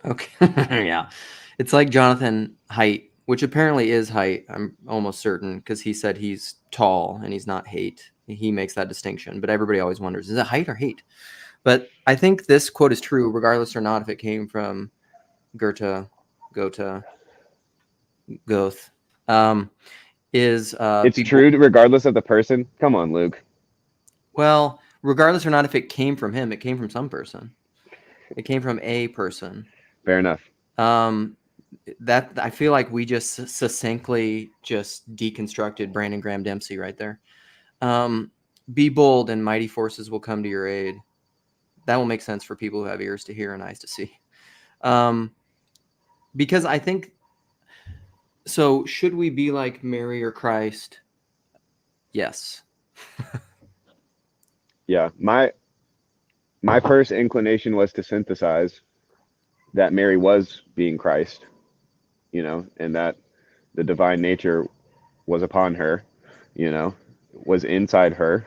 Okay, yeah, it's like Jonathan Haidt, which apparently is Haidt. I'm almost certain because he said he's tall and he's not Haidt. He makes that distinction, but everybody always wonders, is it Haidt or Haidt? But I think this quote is true, regardless or not if it came from Goethe. It's true regardless of the person. Come on, Luke. Well, regardless or not if it came from him, it came from some person. It came from a person. Fair enough. That I feel like we just succinctly just deconstructed Brandon Graham Dempsey right there. Be bold and mighty forces will come to your aid. That will make sense for people who have ears to hear and eyes to see. Because I think, so should we be like Mary or Christ? Yes. Yeah. My first inclination was to synthesize that Mary was being Christ, and that the divine nature was upon her, was inside her.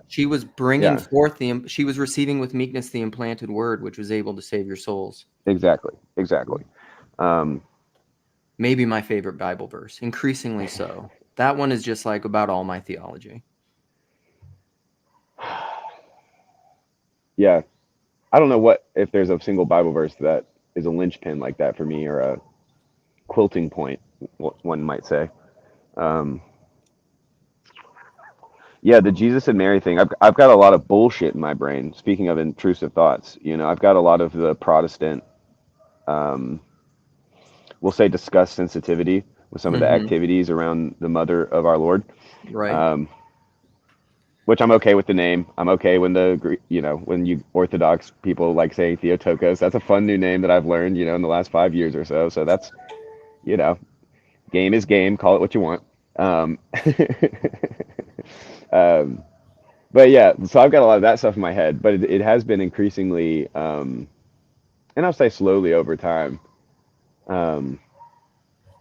She was bringing forth she was receiving with meekness the implanted word, which was able to save your souls. Exactly. Maybe my favorite Bible verse, increasingly so. That one is just like about all my theology. Yeah. I don't know if there's a single Bible verse that is a linchpin like that for me, or a quilting point, one might say. Yeah, the Jesus and Mary thing. I've got a lot of bullshit in my brain. Speaking of intrusive thoughts, I've got a lot of the Protestant, we'll say, disgust sensitivity with some of the activities around the Mother of our Lord. Right. Which I'm okay with the name. I'm okay when when you Orthodox people like saying Theotokos. That's a fun new name that I've learned, in the last 5 years or so. So that's, game is game. Call it what you want. But yeah, so I've got a lot of that stuff in my head, but it has been increasingly, and I'll say slowly over time,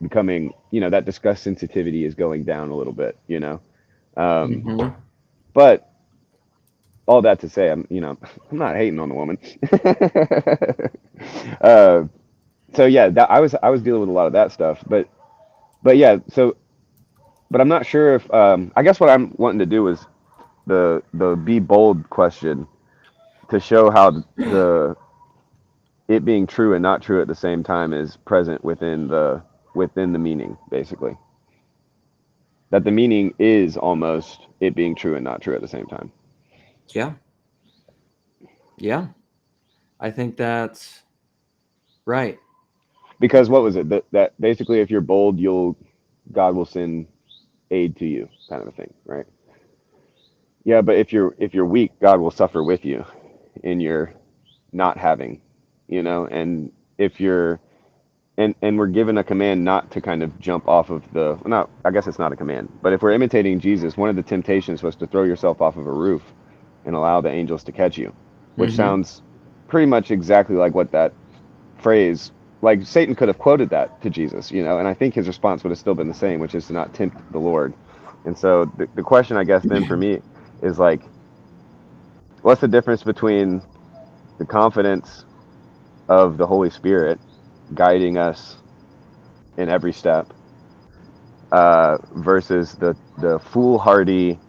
becoming, that disgust sensitivity is going down a little bit, But all that to say, I'm not hating on the woman. So yeah, I was dealing with a lot of that stuff, but yeah, but I'm not sure if, I guess what I'm wanting to do is the be bold question, to show how it being true and not true at the same time is present within the meaning, basically. That the meaning is almost it being true and not true at the same time. Yeah. I think that's right. Because what was it? That basically, if you're bold, God will send aid to you, kind of a thing, right? Yeah, but if you're weak, God will suffer with you in your not having, and if you're and we're given a command not to kind of jump off of I guess it's not a command, but if we're imitating Jesus, one of the temptations was to throw yourself off of a roof and allow the angels to catch you, which sounds pretty much exactly like what that phrase, like Satan could have quoted that to Jesus, and I think his response would have still been the same, which is to not tempt the Lord. And so the question, I guess, then for me is like, what's the difference between the confidence of the Holy Spirit guiding us in every step versus the foolhardy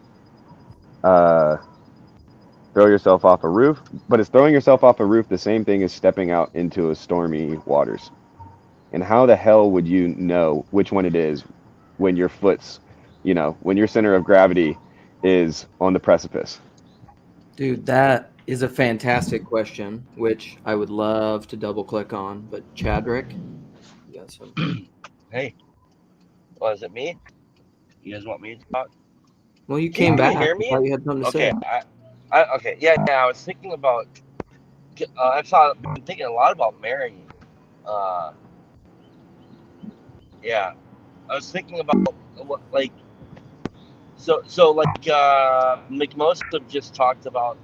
throw yourself off a roof? But is throwing yourself off a roof the same thing as stepping out into a stormy waters? And how the hell would you know which one it is when your foot's you know, when your center of gravity is on the precipice? Dude, that is a fantastic question, which I would love to double click on. But Chadrick, you got some. Hey, is it me? You guys want me to talk? Well, you came back. Can you hear I me? thought you had something to say. Okay, yeah. I was thinking about. Been thinking a lot about Mary. Yeah, I was thinking about like. So McMost just talked about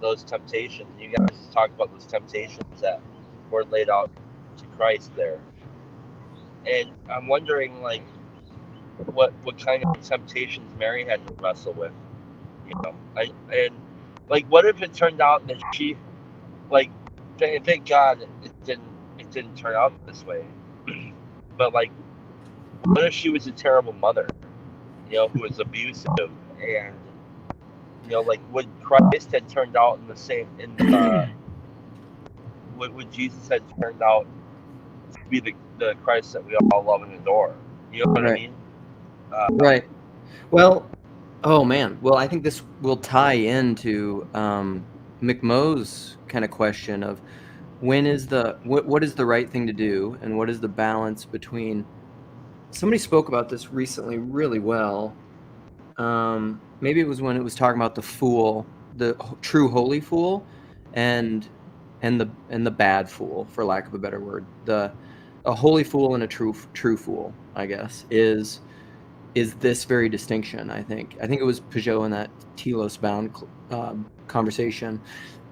those temptations. You guys talked about those temptations that were laid out to Christ there, and I'm wondering like what kind of temptations Mary had to wrestle with, you know. And like, what if it turned out that she, like, thank God it didn't turn out this way, but like, what if she was a terrible mother, you know, who was abusive, and you know, like, would Christ had turned out in the same would Jesus had turned out to be the Christ that we all love and adore? You know what I mean? Right. Well, oh man. Well, I think this will tie into McMo's kind of question of when is what is the right thing to do, and what is the balance between. Somebody spoke about this recently really well. Maybe it was when it was talking about the fool, the true holy fool, and the bad fool, for lack of a better word. A holy fool and a true fool, I guess, is this very distinction. I think it was Peugeot in that telos bound conversation,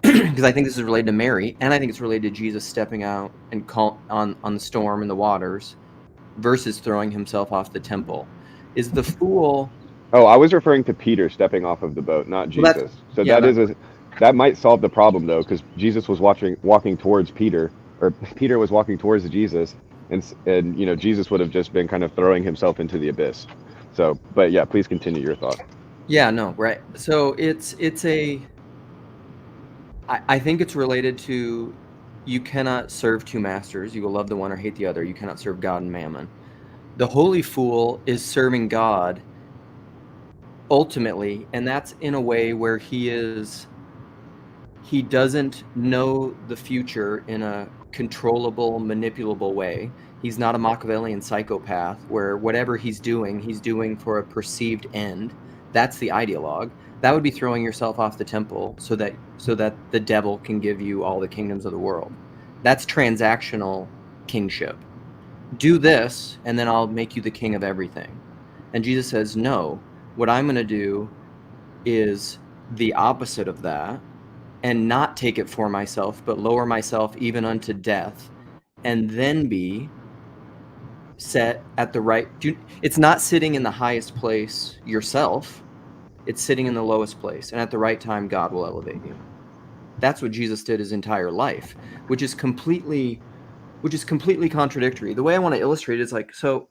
because I think this is related to Mary, and I think it's related to Jesus stepping out and call on the storm and the waters versus throwing himself off the temple. Is the fool? Oh, I was referring to Peter stepping off of the boat, not Jesus. Well, that might solve the problem though, because Jesus was walking towards Peter, or Peter was walking towards Jesus, and you know, Jesus would have just been kind of throwing himself into the abyss. So, but yeah, please continue your thought. Yeah, no, right. So I think it's related to, you cannot serve two masters. You will love the one or hate the other. You cannot serve God and mammon. The holy fool is serving God ultimately, and that's in a way where he doesn't know the future in a controllable, manipulable way. He's not a Machiavellian psychopath where whatever he's doing for a perceived end. That's the ideologue. That would be throwing yourself off the temple so that the devil can give you all the kingdoms of the world. That's transactional kingship. Do this, and then I'll make you the king of everything. And Jesus says, no, what I'm going to do is the opposite of that, and not take it for myself, but lower myself even unto death, and then be set at the right. It's not sitting in the highest place yourself. It's sitting in the lowest place, and at the right time, God will elevate you. That's what Jesus did his entire life, which is completely contradictory. The way I want to illustrate it is like, so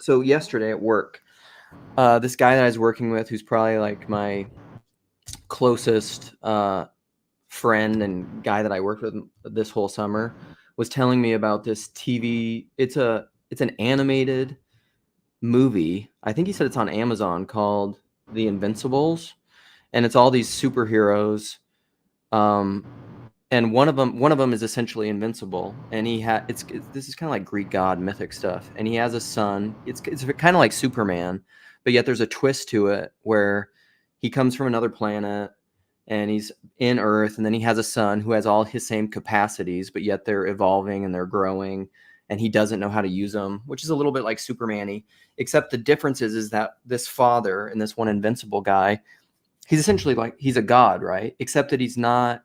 yesterday at work, this guy that I was working with, who's probably like my closest friend and guy that I worked with this whole summer, was telling me about this TV. It's an animated movie. I think he said it's on Amazon, called The Invincibles, and it's all these superheroes. And one of them is essentially invincible, and this is kind of like Greek god mythic stuff. And he has a son. It's kind of like Superman, but yet there's a twist to it where he comes from another planet and he's in Earth, and then he has a son who has all his same capacities, but yet they're evolving and they're growing, and he doesn't know how to use them, which is a little bit like Superman-y, except the difference is that this father and this one invincible guy, he's essentially like, he's a god, right? Except that he's not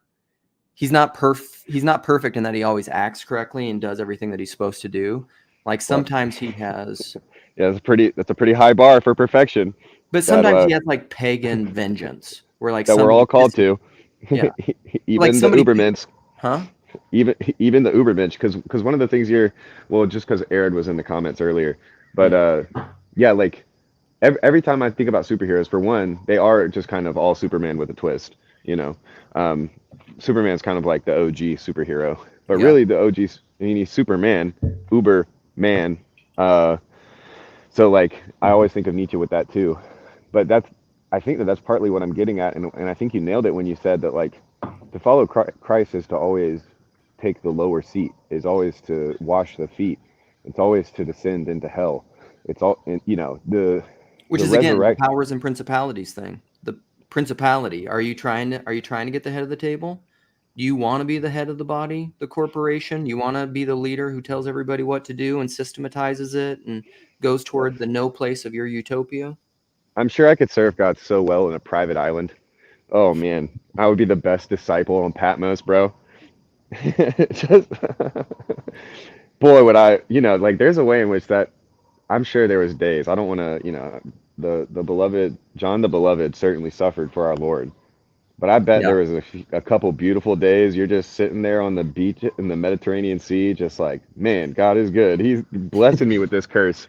perfect in that he always acts correctly and does everything that he's supposed to do. Like sometimes he has. Yeah, that's a pretty high bar for perfection. But sometimes he has like pagan vengeance, where like that we're all called to. Yeah. Even like the Ubermensch. Huh? Even the Ubermensch, because one of the things just because Aaron was in the comments earlier, but yeah, like every time I think about superheroes, for one, they are just kind of all Superman with a twist, you know. Superman's kind of like the OG superhero, but really the OG, he's Superman, Uberman. So like I always think of Nietzsche with that too. But I think that's partly what I'm getting at, and I think you nailed it when you said that like to follow Christ is to always take the lower seat, is always to wash the feet. It's always to descend into hell. It's all, you know, which is again the powers and principalities thing. The principality. Are you trying to get the head of the table? Do you want to be the head of the body, the corporation? You want to be the leader who tells everybody what to do and systematizes it and goes toward the no place of your utopia? I'm sure I could serve God so well in a private island. Oh man, I would be the best disciple on Patmos, bro. Just boy, would I, you know, like there's a way in which that I'm sure there was days. I don't want to, you know, the beloved John the Beloved certainly suffered for our Lord. But I bet there was a couple beautiful days you're just sitting there on the beach in the Mediterranean Sea, just like, man, God is good. He's blessing me with this curse.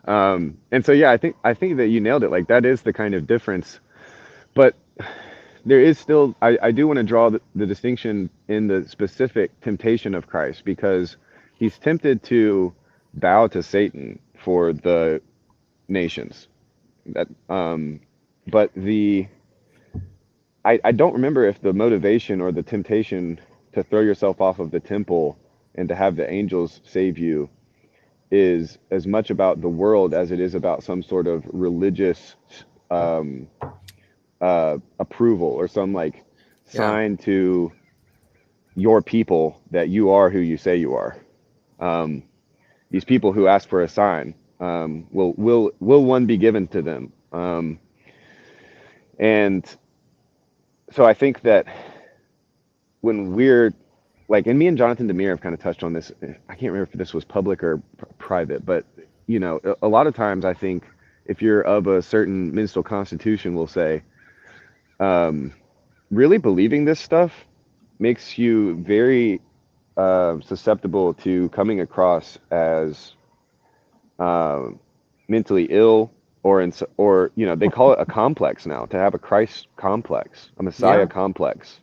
And so, yeah, I think that you nailed it. Like that is the kind of difference. But there is still, I do want to draw the distinction in the specific temptation of Christ, because he's tempted to bow to Satan for the nations. That, but I don't remember if the motivation or the temptation to throw yourself off of the temple and to have the angels save you is as much about the world as it is about some sort of religious approval or some like sign to your people that you are who you say you are. These people who ask for a sign, will one be given to them? And so I think that when we're like, and me and Jonathan Demir have kind of touched on this. I can't remember if this was public or private, but you know, a lot of times I think if you're of a certain ministerial constitution, we'll say, really believing this stuff makes you very susceptible to coming across as mentally ill, or you know, they call it a complex now, to have a Christ complex, a Messiah complex.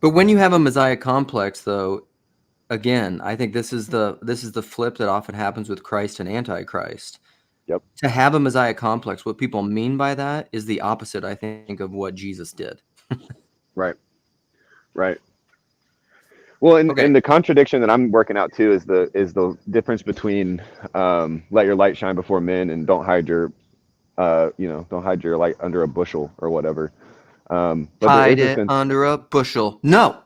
But when you have a Messiah complex, though, again, I think this is the flip that often happens with Christ and Antichrist. Yep. To have a Messiah complex, what people mean by that is the opposite, I think, of what Jesus did. Right. Well, and the contradiction that I'm working out too is the difference between let your light shine before men and don't hide your light under a bushel or whatever. But hide it under a bushel. No.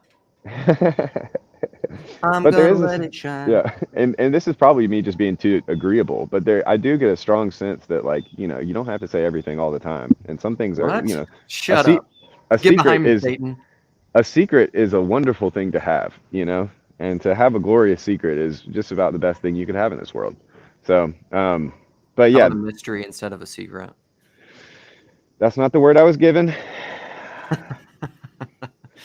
I'm gonna let it shine. Yeah, and this is probably me just being too agreeable, but I do get a strong sense that, like, you know, you don't have to say everything all the time, and some things are, you know, shut up. Get behind me, Satan. A secret is a wonderful thing to have, you know, and to have a glorious secret is just about the best thing you could have in this world. So, but yeah, a mystery instead of a secret. That's not the word I was given.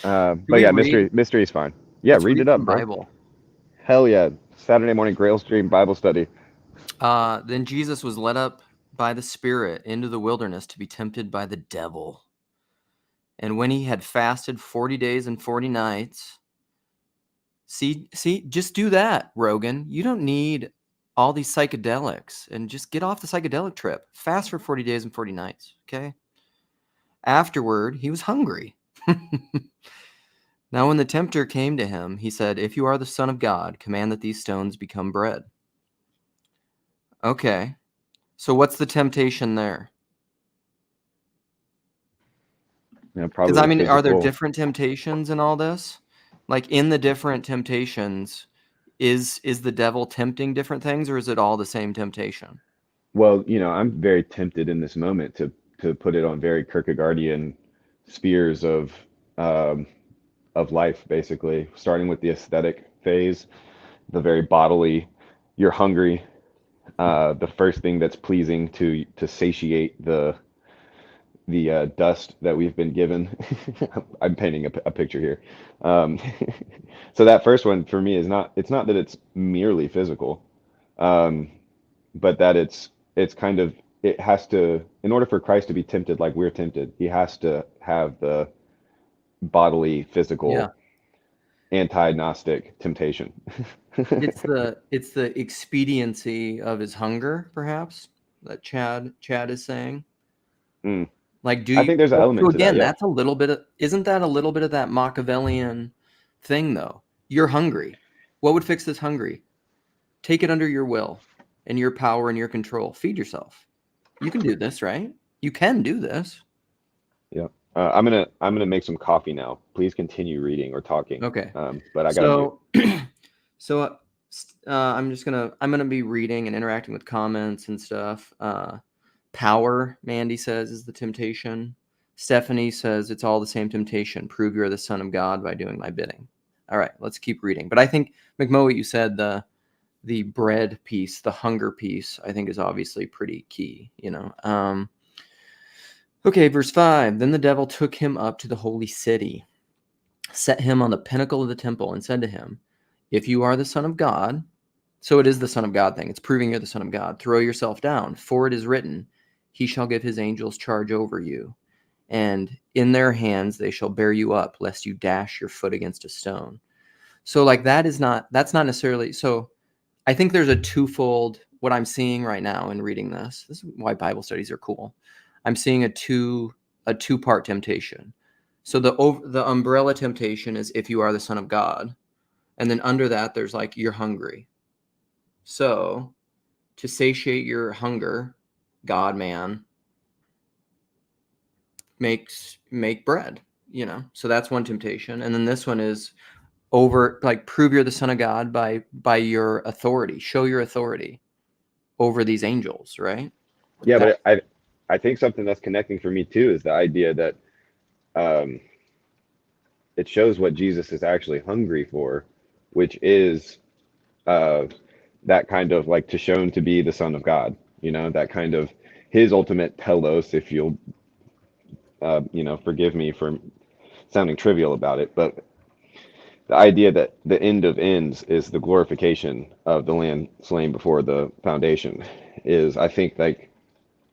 But yeah, mystery is fine. Yeah, read it up, bro. Bible. Hell yeah. Saturday morning Grail Stream Bible study. Then Jesus was led up by the Spirit into the wilderness to be tempted by the devil. And when he had fasted 40 days and 40 nights, see, just do that, Rogan. You don't need all these psychedelics, and just get off the psychedelic trip. Fast for 40 days and 40 nights, okay? Afterward, he was hungry. Now, when the tempter came to him, he said, "If you are the Son of God, command that these stones become bread." Okay. So what's the temptation there? Yeah, probably. Because I mean, are there different temptations in all this? Like in the different temptations, is the devil tempting different things, or is it all the same temptation? Well, you know, I'm very tempted in this moment to put it on very Kierkegaardian spheres of life, basically, starting with the aesthetic phase, the very bodily. You're hungry. The first thing that's pleasing to satiate the dust that we've been given. I'm painting a picture here. So that first one for me is it's not that it's merely physical, but that it's kind of, it has to, in order for Christ to be tempted like we're tempted, he has to have the bodily, physical. Yeah. anti-Gnostic temptation. It's the expediency of his hunger, perhaps, that Chad is saying. Like, I think there's an element to that. Yeah. That's a little bit of, isn't that a little bit of that Machiavellian thing, though? You're hungry. What would fix this hungry? Take it under your will and your power and your control. Feed yourself. You can do this, right? You can do this. Yeah. I'm gonna make some coffee now. Please continue reading or talking. Okay. But I gotta. I'm gonna be reading and interacting with comments and stuff. Power, Mandy says, is the temptation. Stephanie says it's all the same temptation. Prove you're the son of God by doing my bidding. All right, let's keep reading. But I think, McMo, what you said, the bread piece, the hunger piece, I think is obviously pretty key, you know. Okay, verse 5. Then the devil took him up to the holy city, set him on the pinnacle of the temple, and said to him, if you are the son of God, so it is the son of God thing. It's proving you're the son of God. Throw yourself down, for it is written, he shall give his angels charge over you, and in their hands they shall bear you up, lest you dash your foot against a stone. So like that's not necessarily, so I think there's a twofold, what I'm seeing right now in reading this is why Bible studies are cool. I'm seeing a two-part temptation. So the umbrella temptation is if you are the son of God, and then under that there's like you're hungry. So to satiate your hunger, God, man, make bread, you know. So that's one temptation. And then this one is prove you're the son of God by your authority. Show your authority over these angels, right? Yeah, but I think something that's connecting for me too is the idea that it shows what Jesus is actually hungry for, which is that kind of like to shown to be the son of God, you know, that kind of his ultimate telos, if you'll forgive me for sounding trivial about it, but the idea that the end of ends is the glorification of the Lamb slain before the foundation is, I think, like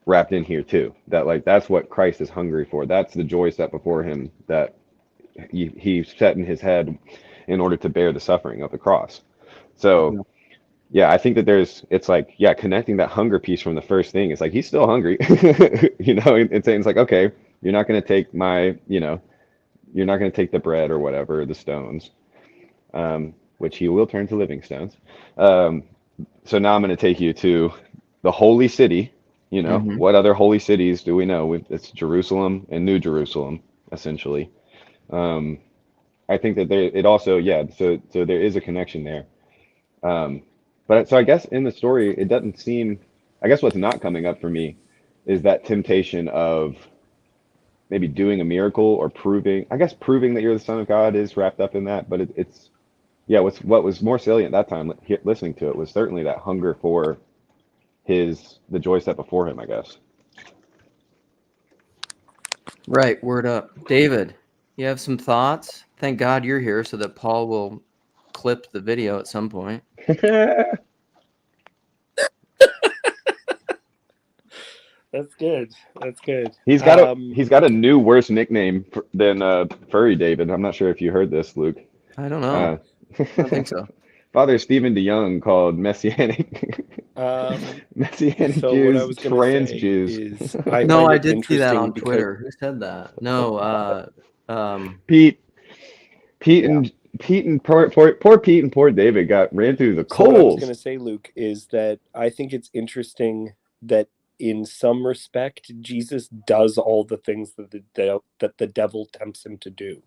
wrapped in here too. That like that's what Christ is hungry for. That's the joy set before him that he set in his head in order to bear the suffering of the cross. So yeah, I think that it's like, yeah, connecting that hunger piece from the first thing. It's like he's still hungry, you know, and saying it's like, okay, you're not going to take you're not going to take the bread or whatever, the stones, which he will turn to living stones. So now I'm going to take you to the holy city. You know, what other holy cities do we know? It's Jerusalem and New Jerusalem, essentially. I think that it also, yeah, so there is a connection there. But so I guess in the story, it doesn't seem, I guess what's not coming up for me is that temptation of maybe doing a miracle or proving that you're the son of God is wrapped up in that. But it's what was more salient that time listening to it was certainly that hunger for the joy set before him, I guess. Right. Word up. David, you have some thoughts? Thank God you're here so that Paul will clip the video at some point. That's good. He's got a new worse nickname than Furry David. I'm not sure if you heard this, Luke. I don't know. I don't think so. Father Stephen DeYoung called Messianic Jews trans Jews. I did see that on Twitter. Who said that? No, Pete and poor Pete and poor David ran through the coals. What I was going to say, Luke, is that I think it's interesting that in some respect, Jesus does all the things that the devil tempts him to do.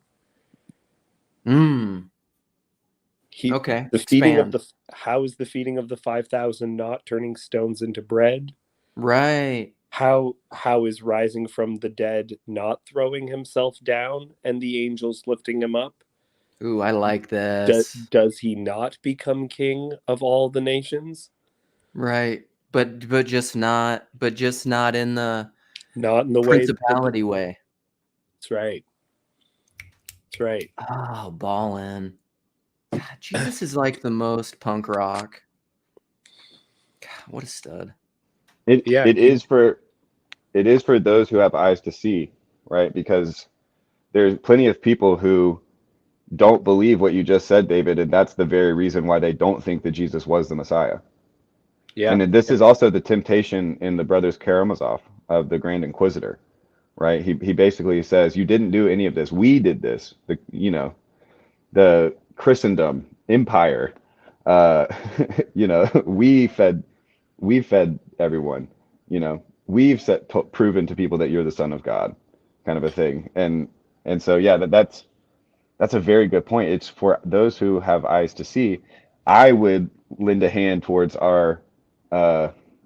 Okay. The feeding how is the feeding of the 5,000 not turning stones into bread? Right. How is rising from the dead not throwing himself down and the angels lifting him up? Ooh, I like this. Does he not become king of all the nations? Right. But just not in the principality way. That's right. Oh, ballin'. God, Jesus is like the most punk rock. God, what a stud. It is for those who have eyes to see, right? Because there's plenty of people who don't believe what you just said, David, and that's the very reason why they don't think that Jesus was the Messiah. Yeah. And this is also the temptation in the Brothers Karamazov of the Grand Inquisitor, right? He basically says, you didn't do any of this. We did this. The Christendom empire, we fed everyone, we've proven to people that you're the Son of God, kind of a thing. And so, yeah, that's a very good point. It's for those who have eyes to see. I would lend a hand towards our,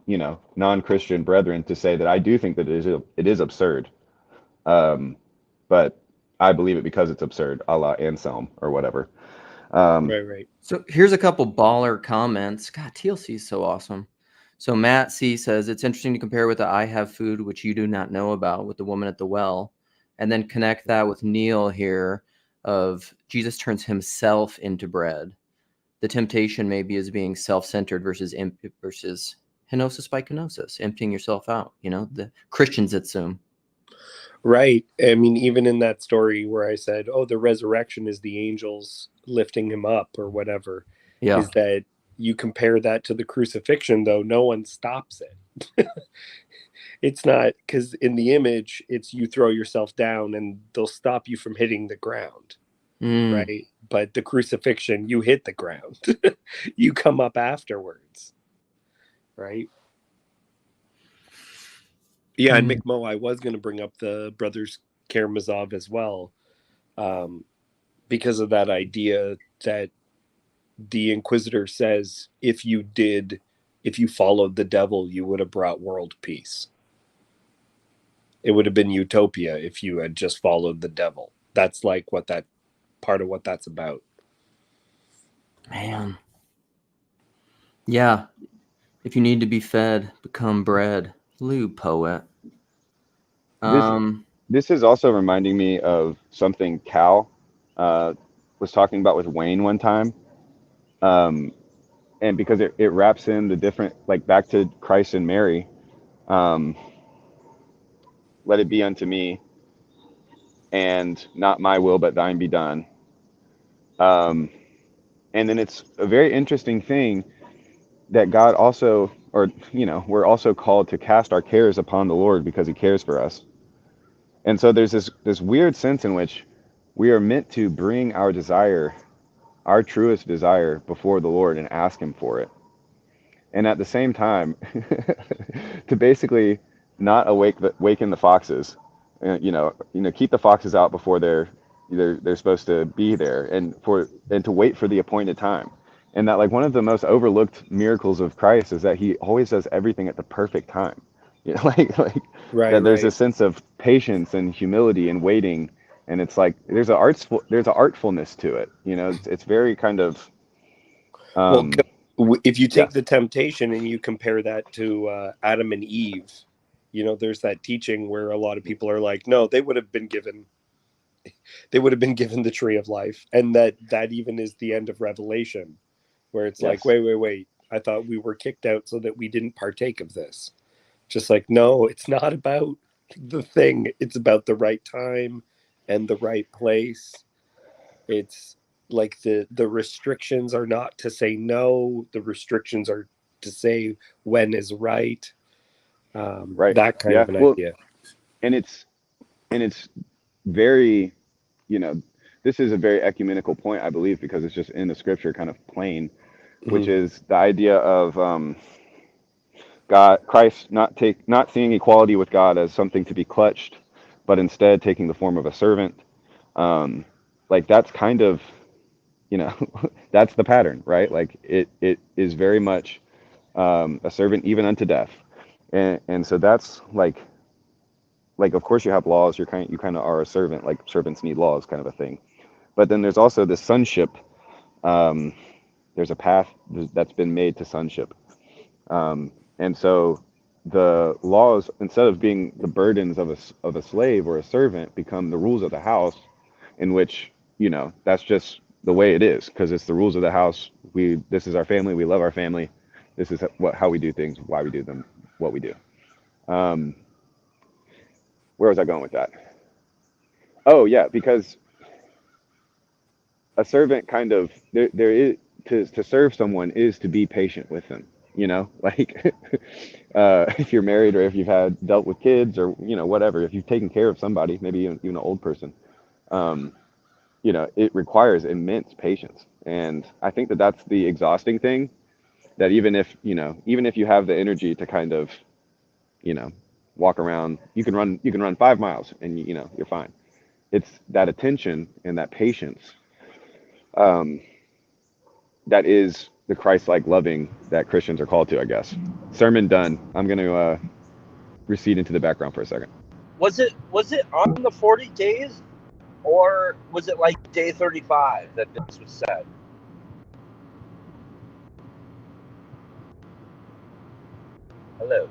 non-Christian brethren to say that I do think that it is absurd. But I believe it because it's absurd, a la Anselm or whatever. Right. So here's a couple baller comments. God, TLC is so awesome. So Matt C says, it's interesting to compare with the I have food, which you do not know about, with the woman at the well, and then connect that with Neal here of Jesus turns himself into bread. The temptation maybe is being self-centered versus henosis by kenosis, emptying yourself out, the Christians assume. Right. I mean, even in that story where I said, oh, the resurrection is the angels lifting him up or whatever, is that you compare that to the crucifixion, though no one stops it. It's not, because in the image, it's you throw yourself down and they'll stop you from hitting the ground. Right. But the crucifixion, you hit the ground. You come up afterwards. Right. Yeah, and McMo, I was going to bring up the Brothers Karamazov as well, because of that idea that the Inquisitor says if you followed the devil, you would have brought world peace. It would have been utopia if you had just followed the devil. That's like part of what that's about. Man. Yeah. If you need to be fed, become bread. Lou poet. This is also reminding me of something Cal was talking about with Wayne one time. And because it wraps in the different, like back to Christ and Mary, let it be unto me, and not my will, but thine be done. And then it's a very interesting thing that God also, we're also called to cast our cares upon the Lord because he cares for us. And so there's this weird sense in which we are meant to bring our desire, our truest desire, before the Lord and ask him for it. And at the same time, to basically not awaken the foxes, keep the foxes out before they're supposed to be there, and to wait for the appointed time. And that, like, one of the most overlooked miracles of Christ is that he always does everything at the perfect time. That there's a sense of patience and humility and waiting, and it's like there's an artfulness to it. It's very kind of. If you take the temptation and you compare that to Adam and Eve, there's that teaching where a lot of people are like, no, they would have been given the tree of life, and that even is the end of Revelation, where it's like, wait, I thought we were kicked out so that we didn't partake of this. Just like, no, it's not about the thing. It's about the right time and the right place. It's like the restrictions are not to say no. The restrictions are to say when is right. Right. That kind of an idea. And it's very, this is a very ecumenical point, I believe, because it's just in the scripture kind of plain, which is the idea of Christ not seeing equality with God as something to be clutched, but instead taking the form of a servant. Like that's kind of, that's the pattern, right? Like it is very much a servant even unto death, and so that's like of course you have laws. You kind of are a servant. Like servants need laws, kind of a thing. But then there's also the sonship. There's a path that's been made to sonship. And so the laws, instead of being the burdens of a slave or a servant, become the rules of the house, in which, that's just the way it is, because it's the rules of the house. This is our family. We love our family. This is how we do things, why we do them, what we do. Where was I going with that? Oh, yeah, because a servant kind of there is to serve someone is to be patient with them, you know, like if you're married or if you've had dealt with kids or, you know, whatever, if you've taken care of somebody, maybe even an old person, you know, it requires immense patience. And I think that that's the exhausting thing, that even if, you know, even if you have the energy to kind of, you know, walk around, you can run 5 miles and you know, you're fine. It's that attention and that patience, that is the Christ-like loving that Christians are called to, I guess. Sermon done. I'm going to recede into the background for a second. Was it on the 40 days, or was it like day 35 that this was said? Hello.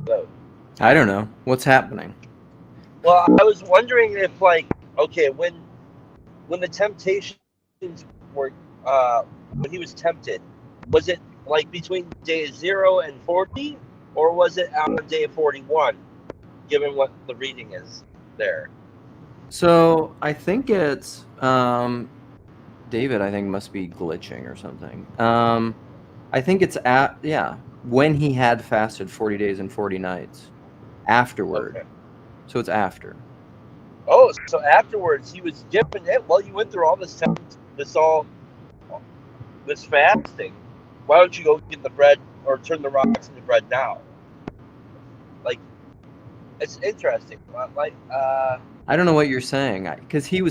Hello. I don't know what's happening. Well, I was wondering if, like, okay, when the temptations were, when he was tempted, was it like between day 0 and 40, or was it on day 41, given what the reading is there? So I think it's David, I think, must be glitching or something. I think it's when he had fasted 40 days and 40 nights afterward. Okay. So it's after. Oh, so afterwards he was given it. Well, you went through all this fasting. Why don't you go get the bread or turn the rocks into bread now? Like, it's interesting. Like, I don't know what you're saying, because he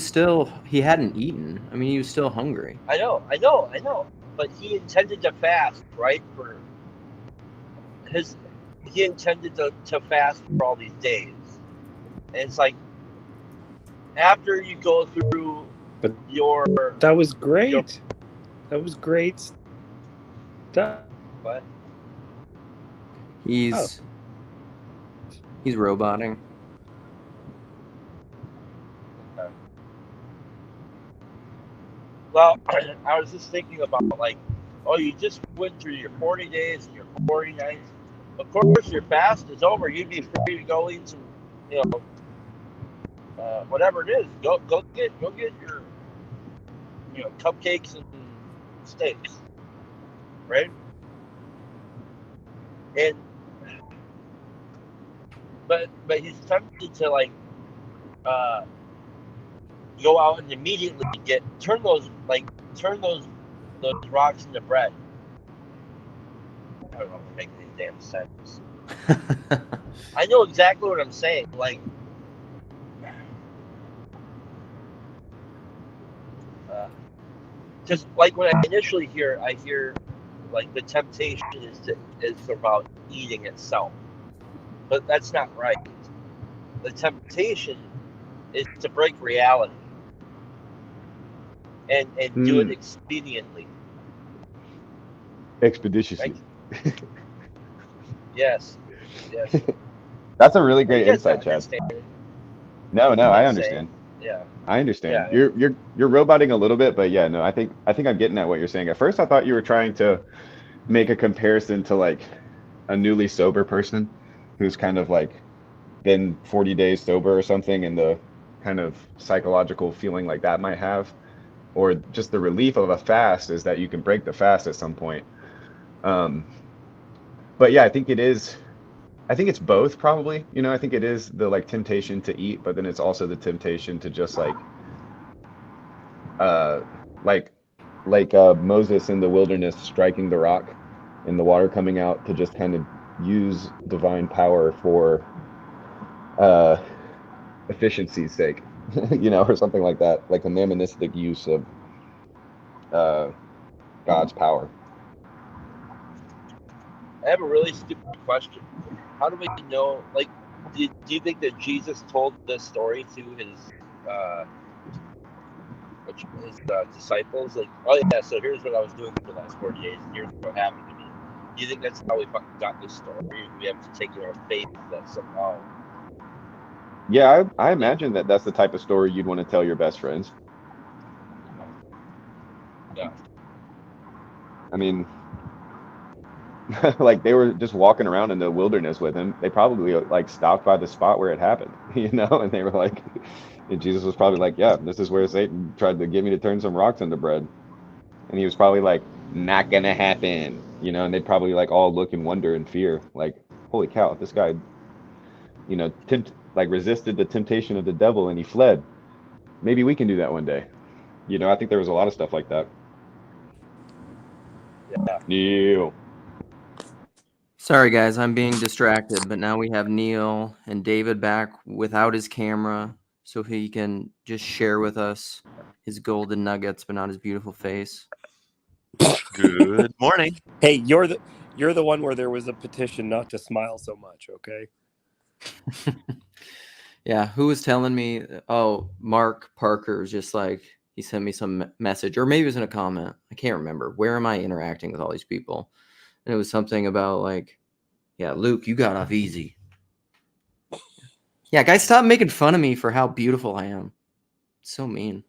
hadn't eaten. I mean, he was still hungry. I know. But he intended to fast, right? He intended to fast for all these days. And it's like, after you go through that was great. That was great stuff. What? He's roboting. Okay. Well, I was just thinking about, like, oh, you just went through your 40 days and your 40 nights. Of course, your fast is over. You'd be free to go eat some, you know, whatever it is. Go get your, you know, cupcakes and steaks, right? And but he's tempted to, like, go out and immediately turn those rocks into bread. I don't know if it makes any damn sense. I know exactly what I'm saying. Like, just like when I initially hear, like, the temptation is about eating itself, but that's not right. The temptation is to break reality and do it expediently. Expeditiously. Right? Yes. That's a really great insight, Chad. No, I understand. Yeah. I understand. Yeah. You're roboting a little bit, but yeah, no, I think I'm getting at what you're saying. At first, I thought you were trying to make a comparison to, like, a newly sober person who's kind of, like, been 40 days sober or something, and the kind of psychological feeling like that might have, or just the relief of a fast is that you can break the fast at some point. But yeah, I think it's both, probably. You know, I think it is the, like, temptation to eat, but then it's also the temptation to just, like Moses in the wilderness striking the rock and the water coming out, to just kind of use divine power for efficiency's sake, you know, or something like that, like a mammonistic use of God's power. I have a really stupid question. How do we know, like, do you think that Jesus told this story to his disciples? Like, oh yeah, so here's what I was doing for the last 40 days, and here's what happened to me. Do you think that's how we got this story? Or do we have to take it on faith that somehow? Yeah, I imagine that's the type of story you'd want to tell your best friends. Yeah. I mean, Like they were just walking around in the wilderness with him. They probably like stopped by the spot where it happened, and they were like, and Jesus was probably like, yeah, this is where Satan tried to get me to turn some rocks into bread. And he was probably like, not gonna happen, and they'd probably like all look in wonder and fear, like, holy cow, this guy, resisted the temptation of the devil and he fled. Maybe we can do that one day. I think there was a lot of stuff like that. Yeah. Neal. Sorry, guys, I'm being distracted, but now we have Neal and David back without his camera, so he can just share with us his golden nuggets, but not his beautiful face. Good morning. Hey, you're the one where there was a petition not to smile so much, okay? Yeah, who was telling me? Oh, Mark Parker is just like, he sent me some message, or maybe it was in a comment. I can't remember. Where am I interacting with all these people? And it was something about like, yeah, Luke, you got off easy. Yeah, guys, stop making fun of me for how beautiful I am. It's so mean.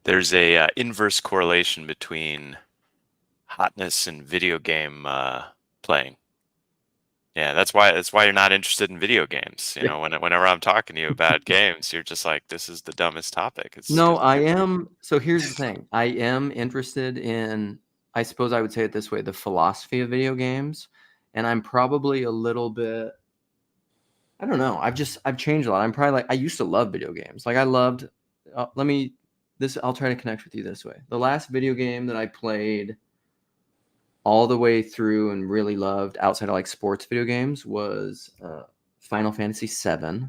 There's a inverse correlation between hotness and video game playing. Yeah, that's why you're not interested in video games. Whenever I'm talking to you about games, you're just like, this is the dumbest topic. No, I am. So here's the thing. I am interested in, I suppose I would say it this way, the philosophy of video games. And I'm probably a little bit, I don't know. I've changed a lot. I'm probably like, I used to love video games. Like I loved, I'll try to connect with you this way. The last video game that I played all the way through and really loved outside of like sports video games was Final Fantasy VII.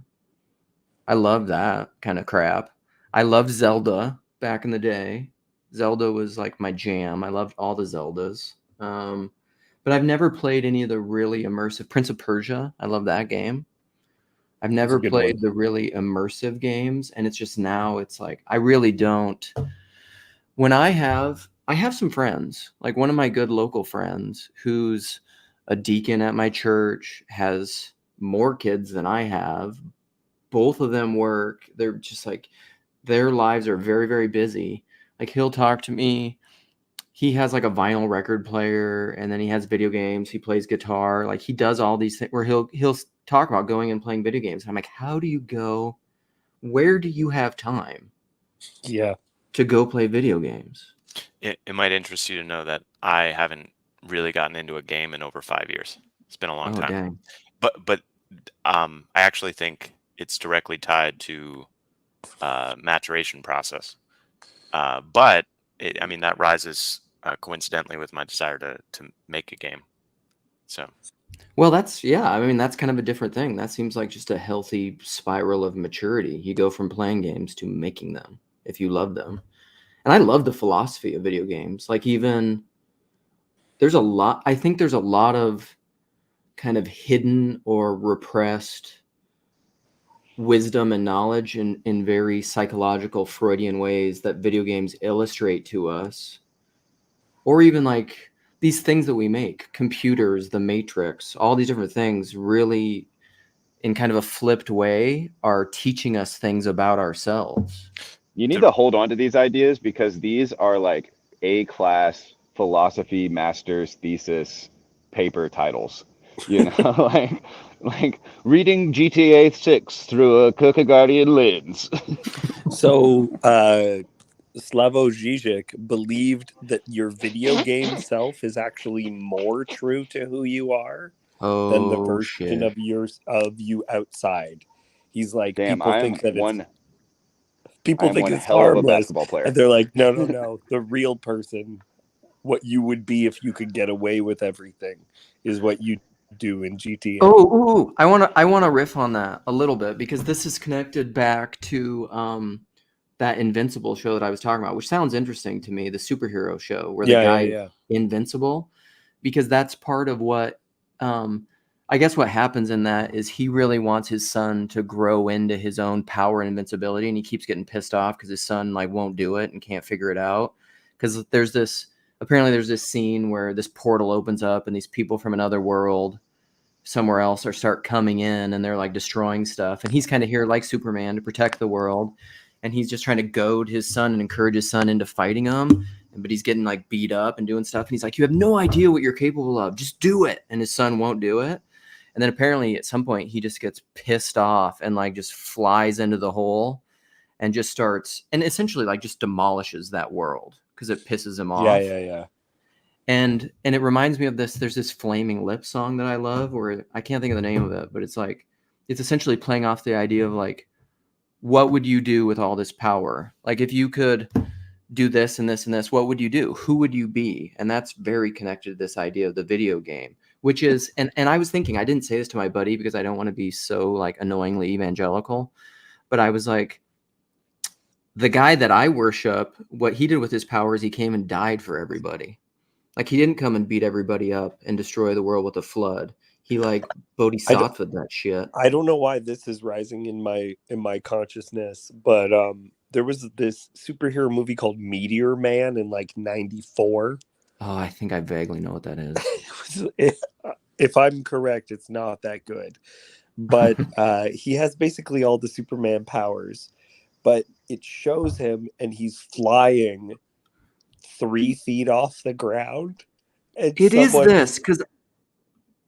I loved that kind of crap. I loved Zelda back in the day. Zelda was like my jam. I loved all the Zeldas. But I've never played any of the really immersive Prince of Persia. I love that game. I've never played the really immersive games. And it's just now it's like, I really don't. When I have some friends, like one of my good local friends who's a deacon at my church, has more kids than I have. Both of them work. They're just like, their lives are very, very busy. Like he'll talk to me. He has like a vinyl record player and then he has video games. He plays guitar. Like he does all these things where he'll talk about going and playing video games. I'm like, how do you go? Where do you have time? Yeah. To go play video games? It might interest you to know that I haven't really gotten into a game in over 5 years. It's been a long time. Dang. But I actually think it's directly tied to maturation process. But that rises coincidentally with my desire to make a game. So. Well, that's kind of a different thing. That seems like just a healthy spiral of maturity. You go from playing games to making them if you love them. And I love the philosophy of video games. Like I think there's a lot of kind of hidden or repressed wisdom and knowledge in very psychological Freudian ways that video games illustrate to us. Or even like these things that we make, computers, the Matrix, all these different things really in kind of a flipped way are teaching us things about ourselves. You need to hold on to these ideas because these are like A-class philosophy master's thesis paper titles. Like reading GTA 6 through a Kierkegaardian lens. So Slavoj Žižek believed that your video game self is actually more true to who you are than the version of you outside. He's like, people think it's harmless, and they're like, no. The real person, what you would be if you could get away with everything, is what you do in GTA. I want to riff on that a little bit because this is connected back to that Invincible show that I was talking about, which sounds interesting to me, the superhero show where the guy invincible, because that's part of what I guess what happens in that is he really wants his son to grow into his own power and invincibility, and he keeps getting pissed off because his son like won't do it and can't figure it out. Because there's this scene where this portal opens up and these people from another world somewhere else start coming in and they're like destroying stuff, and he's kind of here like Superman to protect the world, and he's just trying to goad his son and encourage his son into fighting them. but he's getting like beat up and doing stuff. And he's like, you have no idea what you're capable of. Just do it. And his son won't do it. And then apparently at some point he just gets pissed off and like just flies into the hole and just starts and essentially like just demolishes that world because it pisses him off. Yeah. And it reminds me of this. There's this Flaming Lips song that I love where I can't think of the name of it, but it's like, it's essentially playing off the idea of like, what would you do with all this power? Like if you could do this and this and this, what would you do? Who would you be? And that's very connected to this idea of the video game, which is, and I was thinking, I didn't say this to my buddy because I don't want to be so like annoyingly evangelical, but I was like, the guy that I worship, what he did with his power is he came and died for everybody. Like he didn't come and beat everybody up and destroy the world with a flood. He like bodhisattva'd that shit. I don't know why this is rising in my consciousness, but there was this superhero movie called Meteor Man in like '94. Oh, I think I vaguely know what that is. If I'm correct, it's not that good. But he has basically all the Superman powers, but it shows him and he's flying 3 feet off the ground. And it is this because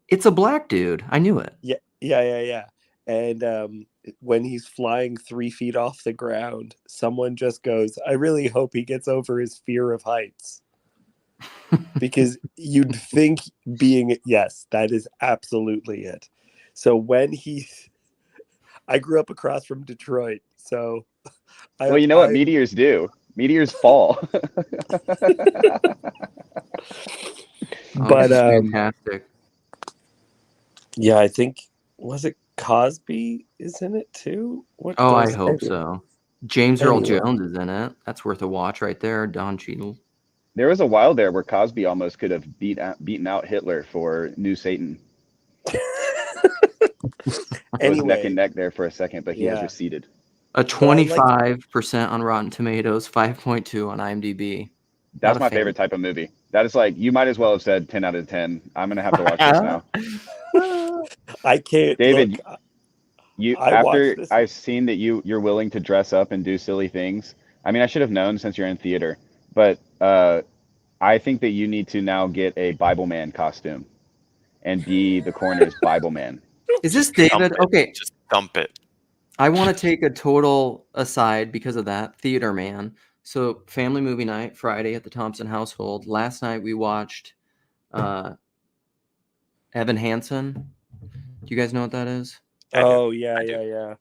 it's a black dude. I knew it. Yeah. And when he's flying 3 feet off the ground, someone just goes, I really hope he gets over his fear of heights. Because you'd think yes, that is absolutely it. So when I grew up across from Detroit, so well, you know what meteors do? Meteors fall. But fantastic. Yeah, I think was it Cosby is in it too? I hope so. James Earl Jones is in it. That's worth a watch right there. Don Cheadle. There was a while there where Cosby almost could have beaten out Hitler for New Satan. It was neck and neck there for a second, but he has receded. A 25% on Rotten Tomatoes, 5.2 on IMDb. That's my favorite type of movie. That is like, you might as well have said 10 out of 10. I'm going to have to watch this now. I can't. David, after I've seen that you're willing to dress up and do silly things. I mean, I should have known since you're in theater, but I think that you need to now get a Bible Man costume and be the corner's Bible Man. Is this David? Okay. Just thump it. I want to take a total aside because of that. Theater man. So family movie night, Friday at the Thompson household. Last night we watched Evan Hansen. Do you guys know what that is? Oh, yeah.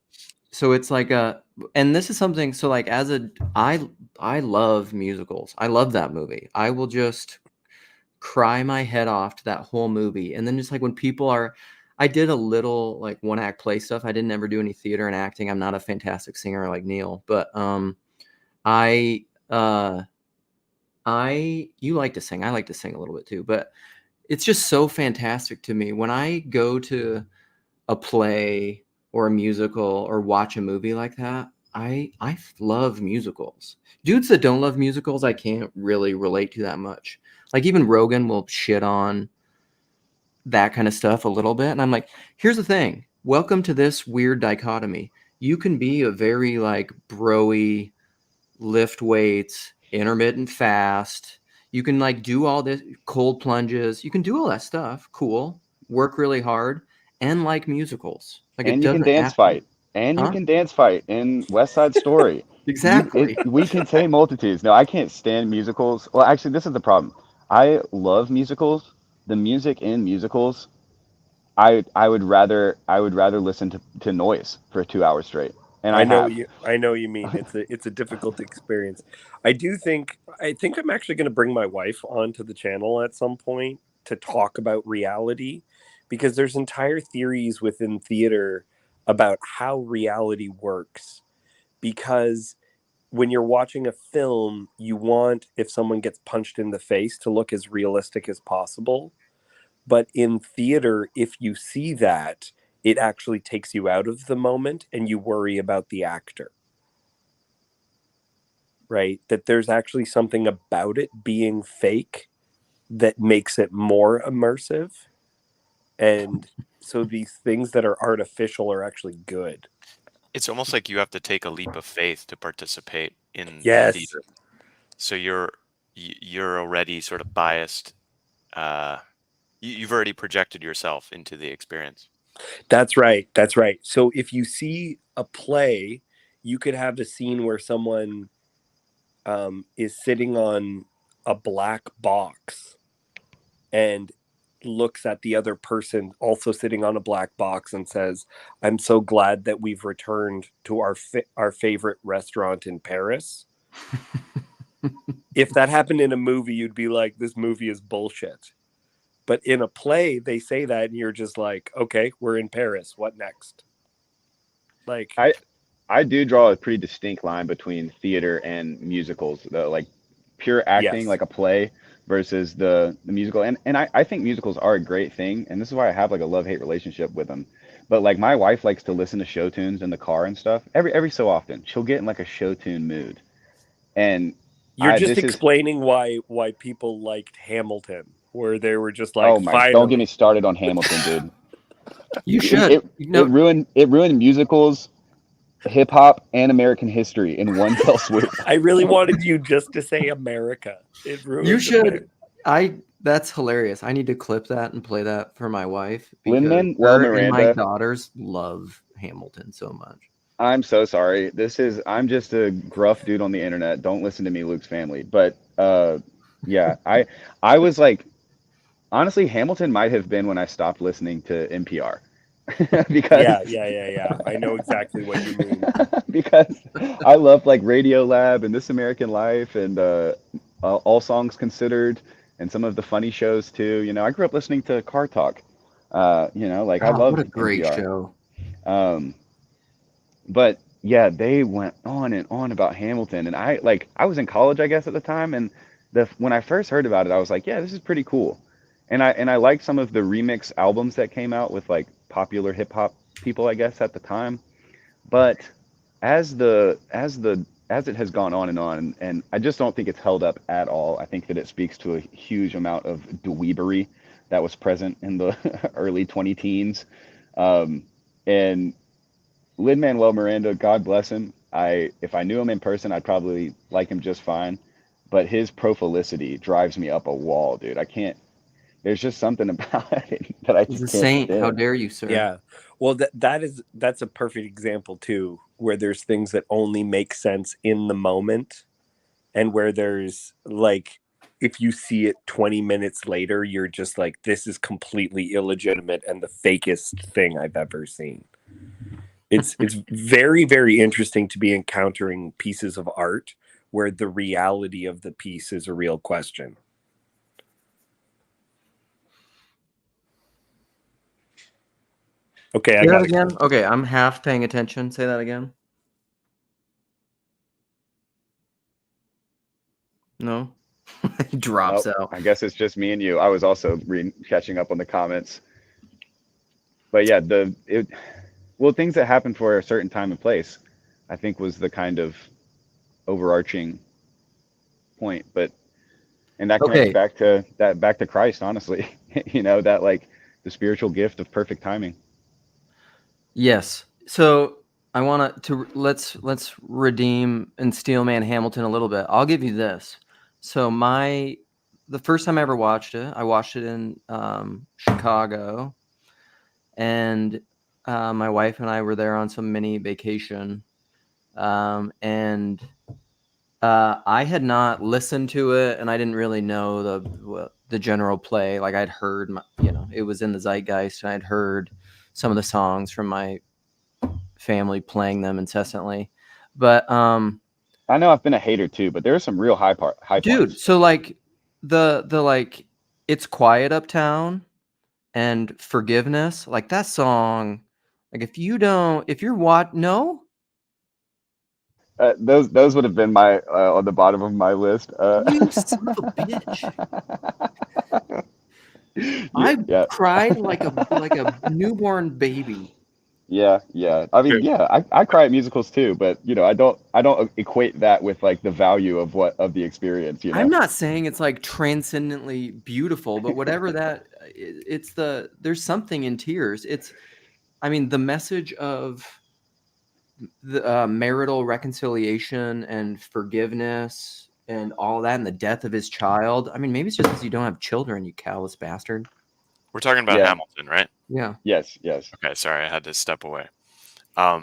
So it's like and this is something, so like I love musicals. I love that movie. I will just cry my head off to that whole movie. And then just like when people I did a little like one act play stuff. I didn't ever do any theater and acting. I'm not a fantastic singer like Neal, but you like to sing. I like to sing a little bit too, but it's just so fantastic to me when I go to a play or a musical or watch a movie like that. I love musicals. Dudes that don't love musicals, I can't really relate to that much. Like even Rogan will shit on that kind of stuff a little bit. And I'm like, here's the thing. Welcome to this weird dichotomy. You can be a very like bro-y, lift weights, intermittent fast. You can like do all this cold plunges. You can do all that stuff. Cool. Work really hard and like musicals. Like and you can dance fight. And you can dance fight in West Side Story. Exactly. We can say multitudes. No, I can't stand musicals. Well, actually, this is the problem. I love musicals. The music in musicals, I would rather listen to noise for 2 hours straight. And I know you mean. It's a difficult experience. I think I'm actually going to bring my wife onto the channel at some point to talk about reality, because there's entire theories within theater about how reality works. Because when you're watching a film, you want, if someone gets punched in the face, to look as realistic as possible. But in theater, if you see that, it actually takes you out of the moment and you worry about the actor. Right? That there's actually something about it being fake that makes it more immersive. And so these things that are artificial are actually good. It's almost like you have to take a leap of faith to participate in yes. theater. So you're you're already sort of biased. You've already projected yourself into the experience. That's right. That's right. So if you see a play, you could have a scene where someone is sitting on a black box and looks at the other person also sitting on a black box and says, "I'm so glad that we've returned to our favorite restaurant in Paris." If that happened in a movie, you'd be like, this movie is bullshit. But in a play, they say that, and you're just like, okay, we're in Paris. What next? Like, I do draw a pretty distinct line between theater and musicals, though, like pure acting, yes. like a play, versus the musical. And I think musicals are a great thing, and this is why I have like a love-hate relationship with them. But like my wife likes to listen to show tunes in the car and stuff. Every so often, she'll get in like a show tune mood, and you're just explaining why people liked Hamilton, where they were just like, oh my, finally. Don't get me started on Hamilton, dude. You should. It ruined musicals, hip hop, and American history in one fell swoop. I really wanted you just to say America. It ruined. You should. That's hilarious. I need to clip that and play that for my wife because Miranda and my daughters love Hamilton so much. I'm so sorry. I'm just a gruff dude on the internet. Don't listen to me, Luke's family. But yeah, I was like, honestly, Hamilton might have been when I stopped listening to NPR. Because yeah. I know exactly what you mean. Because I love like Radio Lab and This American Life and All Songs Considered and some of the funny shows too. You know, I grew up listening to Car Talk. You know, like I love what a great NPR. Show. But yeah, they went on and on about Hamilton, and I was in college, I guess, at the time, and when I first heard about it, I was like, yeah, this is pretty cool, and I liked some of the remix albums that came out with like popular hip hop people, I guess, at the time. But as it has gone on, and I just don't think it's held up at all. I think that it speaks to a huge amount of dweebery that was present in the early 20-teens, and Lin-Manuel Miranda, God bless him. If I knew him in person, I'd probably like him just fine. But his prolificity drives me up a wall, dude. I can't. There's just something about it that I just can't. He's a saint. stand. How dare you, sir? Yeah. Well, that's a perfect example too, where there's things that only make sense in the moment, and where there's like, if you see it 20 minutes later, you're just like, this is completely illegitimate and the fakest thing I've ever seen. It's very, very interesting to be encountering pieces of art where the reality of the piece is a real question. Okay, Say that again. Okay, I'm half paying attention. Say that again. No, he drops out. I guess it's just me and you. I was also catching up on the comments. But yeah, things that happen for a certain time and place, I think, was the kind of overarching point. And that connects back to Christ, honestly. You know, that like the spiritual gift of perfect timing. Yes. So I want to let's redeem and Steelman Hamilton a little bit. I'll give you this. So the first time I ever watched it, I watched it in Chicago, and my wife and I were there on some mini vacation, and I had not listened to it, and I didn't really know the general play. Like I'd heard, it was in the zeitgeist, and I'd heard some of the songs from my family playing them incessantly. But I know I've been a hater too, but there are some real high parts. Dude, so like the like It's Quiet Uptown and Forgiveness, like that song, like if you're no. Those would have been my on the bottom of my list. You son of a bitch. I cried like a newborn baby. Yeah. I mean, I cry at musicals too, but I don't equate that with like the value of the experience. I'm not saying it's like transcendently beautiful, but whatever that, there's something in tears. The message of the marital reconciliation and forgiveness and all that, and the death of his child. I mean, maybe it's just because you don't have children, you callous bastard. We're talking about Hamilton, right? Yeah. Yes. Okay, sorry, I had to step away. Oh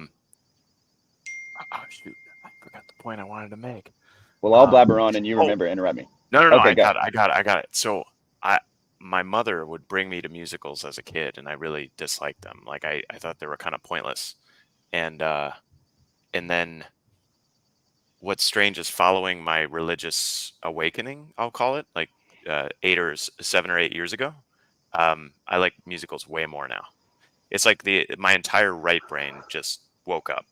shoot, I forgot the point I wanted to make. Well, I'll blabber on, and you remember, interrupt me. No, okay, I got it. So my mother would bring me to musicals as a kid, and I really disliked them. Like I thought they were kind of pointless. And then what's strange is following my religious awakening, I'll call it, like 7 or 8 years ago. I like musicals way more now. It's like my entire right brain just woke up,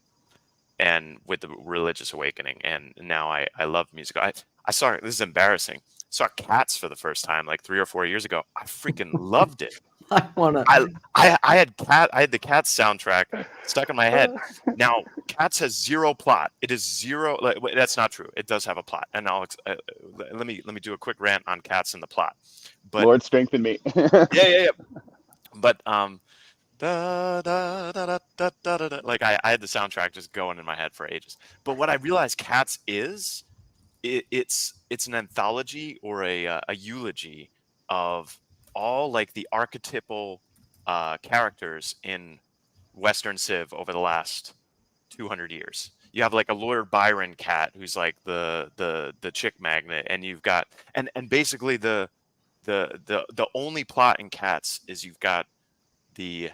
and with the religious awakening, and now I love musical. I saw, this is embarrassing, I saw Cats for the first time like 3 or 4 years ago. I freaking loved it. I had the Cats soundtrack stuck in my head. Now Cats has zero plot. It is zero. That's not true. It does have a plot, and let me do a quick rant on Cats and the plot. But Lord strengthen me. yeah. But like I had the soundtrack just going in my head for ages. But what I realized Cats is, it's an anthology or a eulogy of all like the archetypal characters in Western Civ over the last 200 years. You have like a Lord Byron cat who's like the chick magnet, and you've got and basically the only plot in Cats is you've got the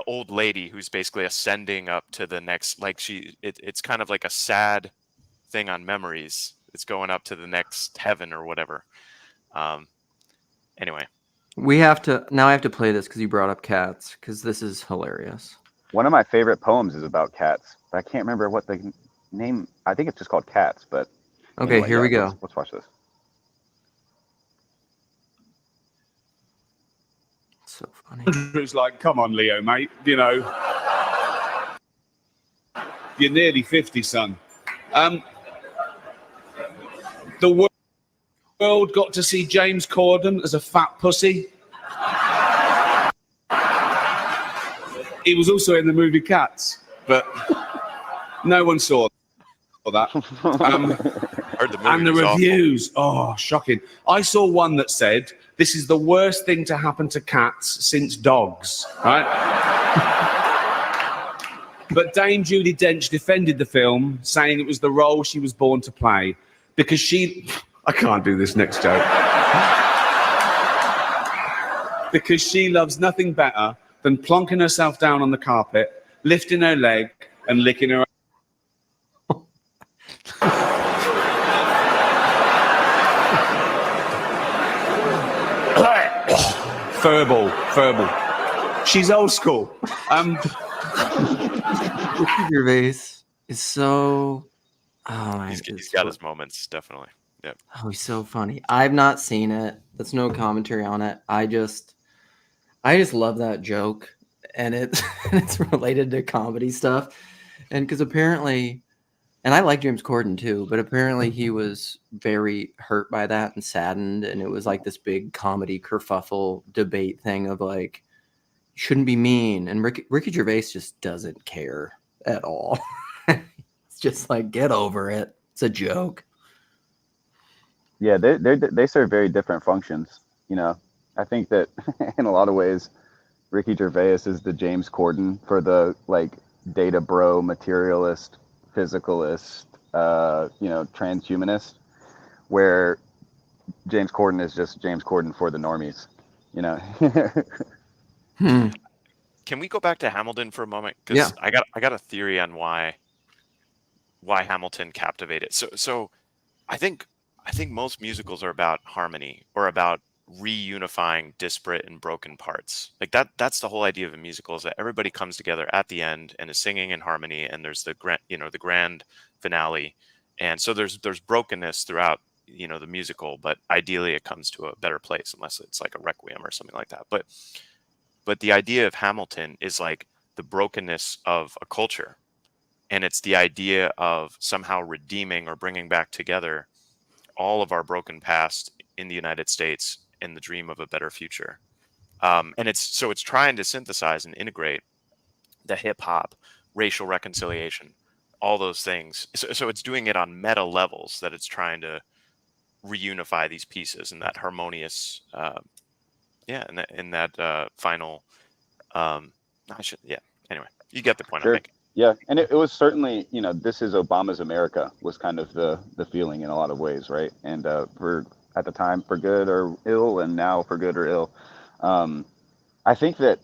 old lady who's basically ascending up to the next, like it's kind of like a sad thing on Memories. It's going up to the next heaven or whatever. Anyway, I have to play this because you brought up Cats, because this is hilarious. One of my favorite poems is about cats, but I can't remember what the name. I think it's just called Cats, but okay, anyway, here we go. Let's watch this. So funny. Andrew's like, come on, Leo, mate. You know, you're nearly 50, son. The world got to see James Corden as a fat pussy. He was also in the movie Cats, but no one saw that. And the reviews, shocking. I saw one that said, this is the worst thing to happen to cats since dogs, right? But Dame Judi Dench defended the film, saying it was the role she was born to play, because I can't do this next joke. Because she loves nothing better than plonking herself down on the carpet, lifting her leg, and licking her. Furball. She's old school. Ricky Gervais is so. He's got his moments, definitely. Yep. Oh, he's so funny. I've not seen it. That's no commentary on it. I just love that joke, and it's related to comedy stuff, and because apparently, and I like James Corden too, but apparently he was very hurt by that and saddened, and it was like this big comedy kerfuffle debate thing of like, you shouldn't be mean, and Ricky Gervais just doesn't care at all. It's just like, get over it. It's a joke. Yeah, they serve very different functions. You know, I think that in a lot of ways, Ricky Gervais is the James Corden for the like data bro, materialist, physicalist, transhumanist, where James Corden is just James Corden for the normies. You know. Can we go back to Hamilton for a moment? Because I got a theory on why Hamilton captivated. So I think most musicals are about harmony, or about reunifying disparate and broken parts. Like that's the whole idea of a musical, is that everybody comes together at the end and is singing in harmony, and there's the grand finale. And so there's brokenness throughout, the musical, but ideally it comes to a better place, unless it's like a requiem or something like that. But the idea of Hamilton is like the brokenness of a culture, and it's the idea of somehow redeeming or bringing back together all of our broken past in the United States in the dream of a better future. And it's trying to synthesize and integrate the hip hop, racial reconciliation, all those things. So it's doing it on meta levels, that it's trying to reunify these pieces in that harmonious, in that final. Anyway, you get the point I'm making. Yeah, and it was certainly, this is Obama's America was kind of the feeling in a lot of ways, right? And for at the time for good or ill, and now for good or ill. I think that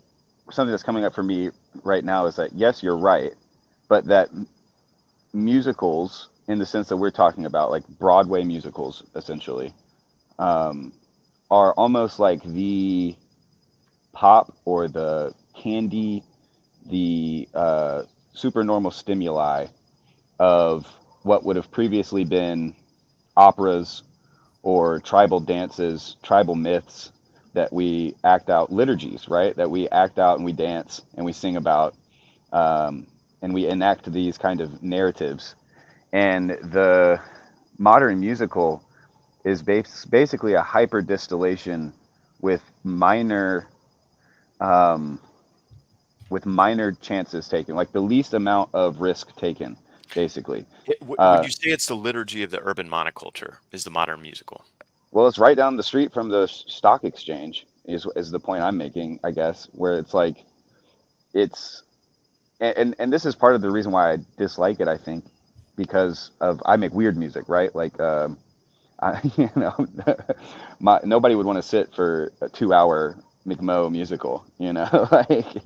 something that's coming up for me right now is that, yes, you're right, but that musicals, in the sense that we're talking about, like Broadway musicals, essentially, are almost like the pop or the candy, the supernormal stimuli of what would have previously been operas or tribal dances, tribal myths that we act out, liturgies, right? That we act out and we dance and we sing about, and we enact these kind of narratives. And the modern musical is basically a hyper distillation with minor chances taken, like the least amount of risk taken, basically. Would you say it's the liturgy of the urban monoculture is the modern musical? Well, it's right down the street from the stock exchange is the point I'm making, I guess, where it's like, and this is part of the reason why I dislike it, I think, because I make weird music, right? Like, nobody would want to sit for a 2-hour McMo musical, like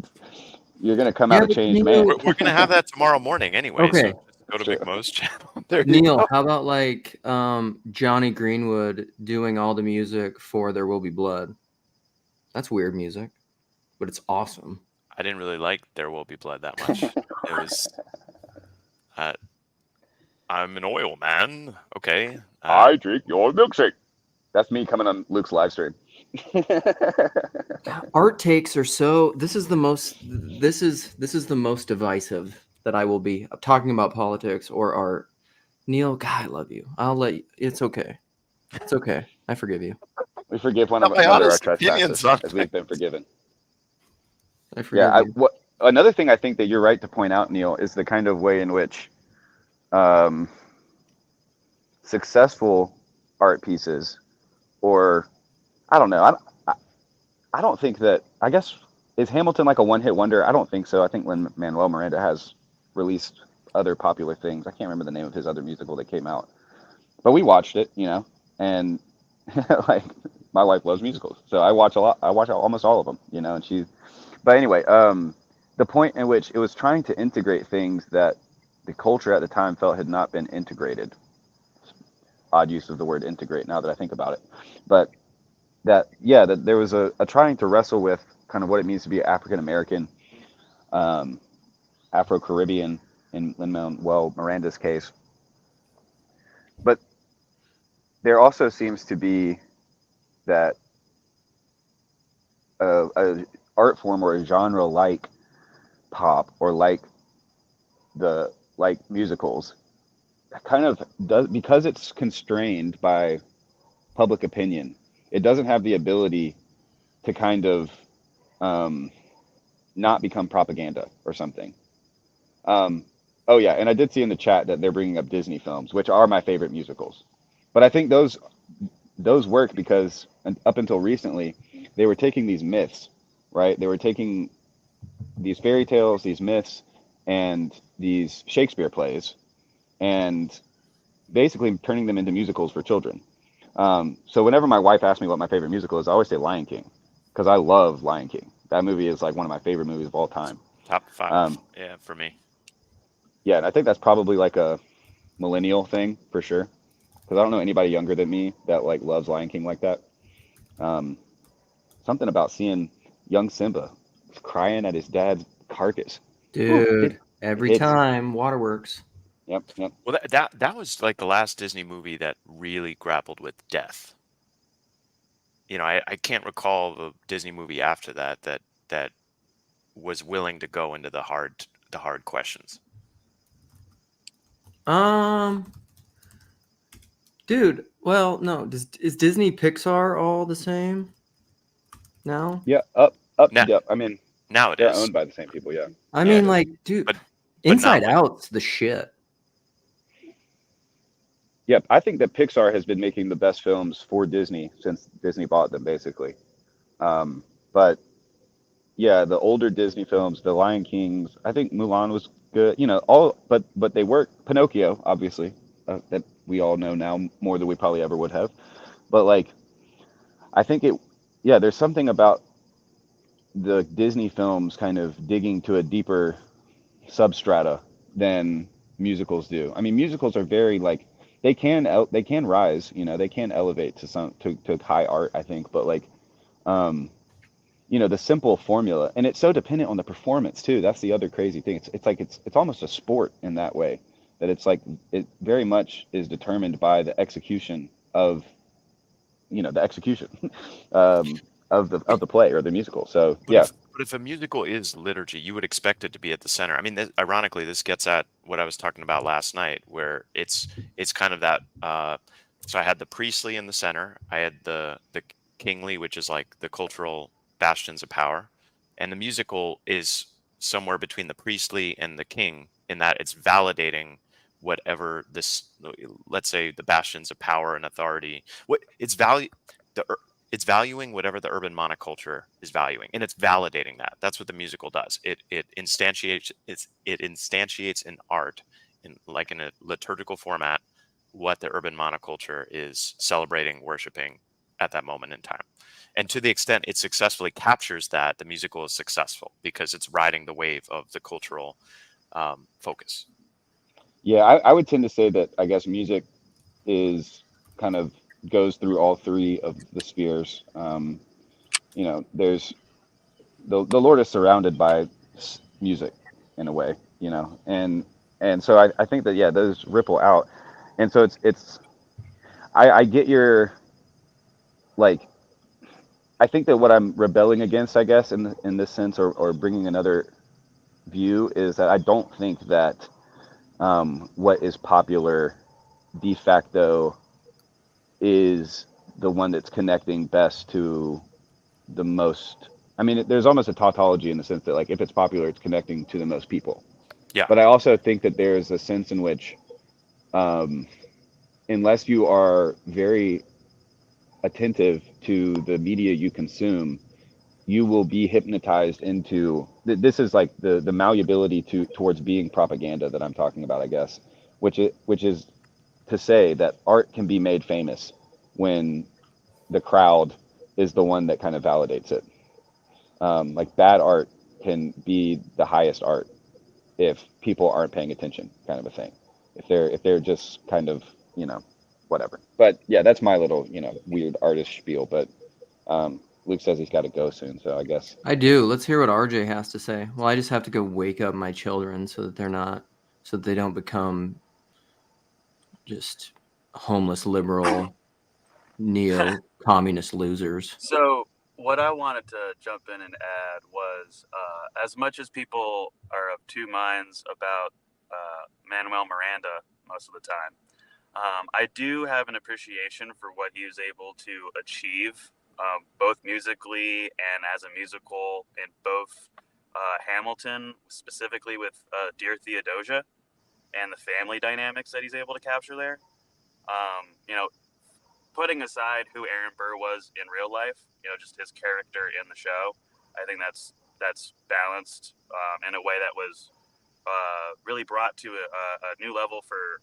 you're going to come out a changed man. We're going to have that tomorrow morning anyway. Okay. So go to McMo's channel. Neal, how about like Johnny Greenwood doing all the music for There Will Be Blood? That's weird music, but it's awesome. I didn't really like There Will Be Blood that much. It was, I'm an oil man. Okay. I drink your milkshake. That's me coming on Luke's live stream. Art takes are so. This is the most divisive that I will be talking about politics or art. Neal, God, I love you. I'll let you. It's okay. It's okay. I forgive you. We forgive one another our trespasses as we've been forgiven. I forgive you. Another thing I think that you're right to point out, Neal, is the kind of way in which successful art pieces, or I don't know, I don't think that, I guess, is Hamilton like a one-hit wonder? I don't think so. I think Lin-Manuel Miranda has released other popular things. I can't remember the name of his other musical that came out, but we watched it, and like my wife loves musicals, so I watch almost all of them, and but anyway, the point in which it was trying to integrate things that the culture at the time felt had not been integrated. Odd use of the word integrate now that I think about it, but that there was a trying to wrestle with kind of what it means to be African American, Afro-Caribbean in Lin-Manuel Miranda's case. But there also seems to be that a art form or a genre like pop or like musicals kind of does, because it's constrained by public opinion. It doesn't have the ability to kind of not become propaganda or something. Oh yeah, and I did see in the chat that they're bringing up Disney films, which are my favorite musicals. But I think those work because up until recently, they were taking these myths, right? They were taking these fairy tales, these myths, and these Shakespeare plays, and basically turning them into musicals for children. So whenever my wife asks me what my favorite musical is, I always say Lion King, because I love Lion King. That movie is like one of my favorite movies of all time. Top 5, for me. Yeah, and I think that's probably like a millennial thing for sure, because I don't know anybody younger than me that like loves Lion King like that. Something about seeing young Simba crying at his dad's carcass. Dude, every time, Waterworks. Yep. Well, that was like the last Disney movie that really grappled with death. I can't recall the Disney movie after that was willing to go into the hard questions. Dude, well, no. Is Disney Pixar all the same now? Yeah, yep. I mean, now it they're is owned by the same people. Yeah. I mean, like, dude, but Inside Out's the shit. Yep, I think that Pixar has been making the best films for Disney since Disney bought them, basically. But yeah, the older Disney films, the Lion Kings, I think Mulan was good. You know, but they work. Pinocchio, obviously, that we all know now more than we probably ever would have. But like, I think yeah, there's something about the Disney films kind of digging to a deeper substrata than musicals do. I mean, musicals are very like they can rise, you know, they can elevate to high art, I think, but like you know, the simple formula, and it's so dependent on the performance too. That's the other crazy thing. It's almost a sport in that way, that it's like it very much is determined by the execution of, you know, the execution of the play or the musical. So yeah. But if a musical is liturgy, you would expect it to be at the center. I mean, ironically, this gets at what I was talking about last night, where it's kind of that. So I had the priestly in the center. I had the kingly, which is like the cultural bastions of power, and the musical is somewhere between the priestly and the king, in that it's validating whatever this, let's say, the bastions of power and authority. What it's value the it's valuing whatever the urban monoculture is valuing, and it's validating that. That's what the musical does. It instantiates in art, in a liturgical format, what the urban monoculture is celebrating, worshiping at that moment in time. And to the extent it successfully captures that, the musical is successful because it's riding the wave of the cultural focus. Yeah, I would tend to say that I guess music is kind of goes through all three of the spheres. You know, there's the Lord is surrounded by music in a way, you know, and so I think that yeah, those ripple out, and so I get your like. I think that what I'm rebelling against, I guess, in this sense, or bringing another view, is that I don't think that what is popular de facto is the one that's connecting best to the most. I mean, there's almost a tautology in the sense that, like, if it's popular, it's connecting to the most people. Yeah. But I also think that there's a sense in which, unless you are very attentive to the media you consume, you will be hypnotized into. This is like the malleability towards being propaganda that I'm talking about, I guess, which is to say that art can be made famous when the crowd is the one that kind of validates it. Like bad art can be the highest art if people aren't paying attention, kind of a thing. If they're just kind of, you know, whatever. But yeah, that's my little, you know, weird artist spiel. But Luke says he's got to go soon, so I guess I do. Let's hear what RJ has to say. Well, I just have to go wake up my children so that they don't become just homeless liberal neo-communist losers. So what I wanted to jump in and add was, as much as people are of two minds about Manuel Miranda most of the time, I do have an appreciation for what he was able to achieve, both musically and as a musical in both Hamilton, specifically with Dear Theodosia, and the family dynamics that he's able to capture there. You know, putting aside who Aaron Burr was in real life, you know, just his character in the show, I think that's balanced in a way that was really brought to a new level for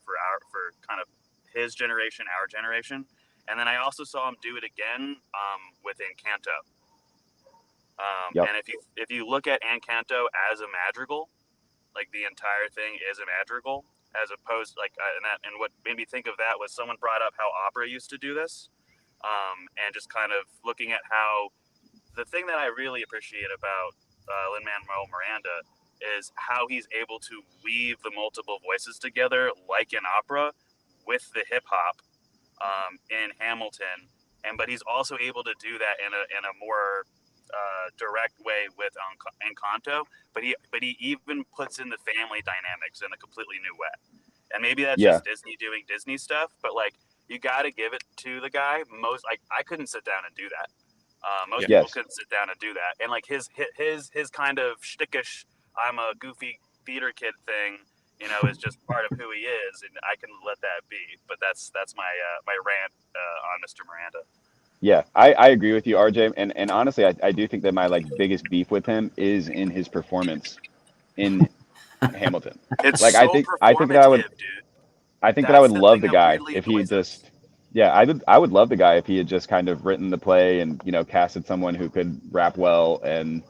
kind of his generation, our generation. And then I also saw him do it again with Encanto. Yep. And if you look at Encanto as a madrigal, like the entire thing is a madrigal, as opposed like and what made me think of that was someone brought up how opera used to do this, and just kind of looking at how the thing that I really appreciate about Lin-Manuel Miranda is how he's able to weave the multiple voices together like in opera with the hip hop in Hamilton, but he's also able to do that in a more direct way with Encanto, but he even puts in the family dynamics in a completely new way. And maybe that's just Disney doing Disney stuff, but like you got to give it to the guy. Most like I couldn't sit down and do that. Most people couldn't sit down and do that. And like his kind of shtickish, I'm a goofy theater kid thing is just part of who he is, and I can let that be. But that's my my rant on Mr. Miranda. Yeah, I agree with you, RJ. And honestly, I do think that my biggest beef with him is in his performance in Hamilton. It's like so I think that I would dude. I think that I would That's the love thing the that guy really if he annoys just us. yeah, I would love the guy if he had just kind of written the play and casted someone who could rap well and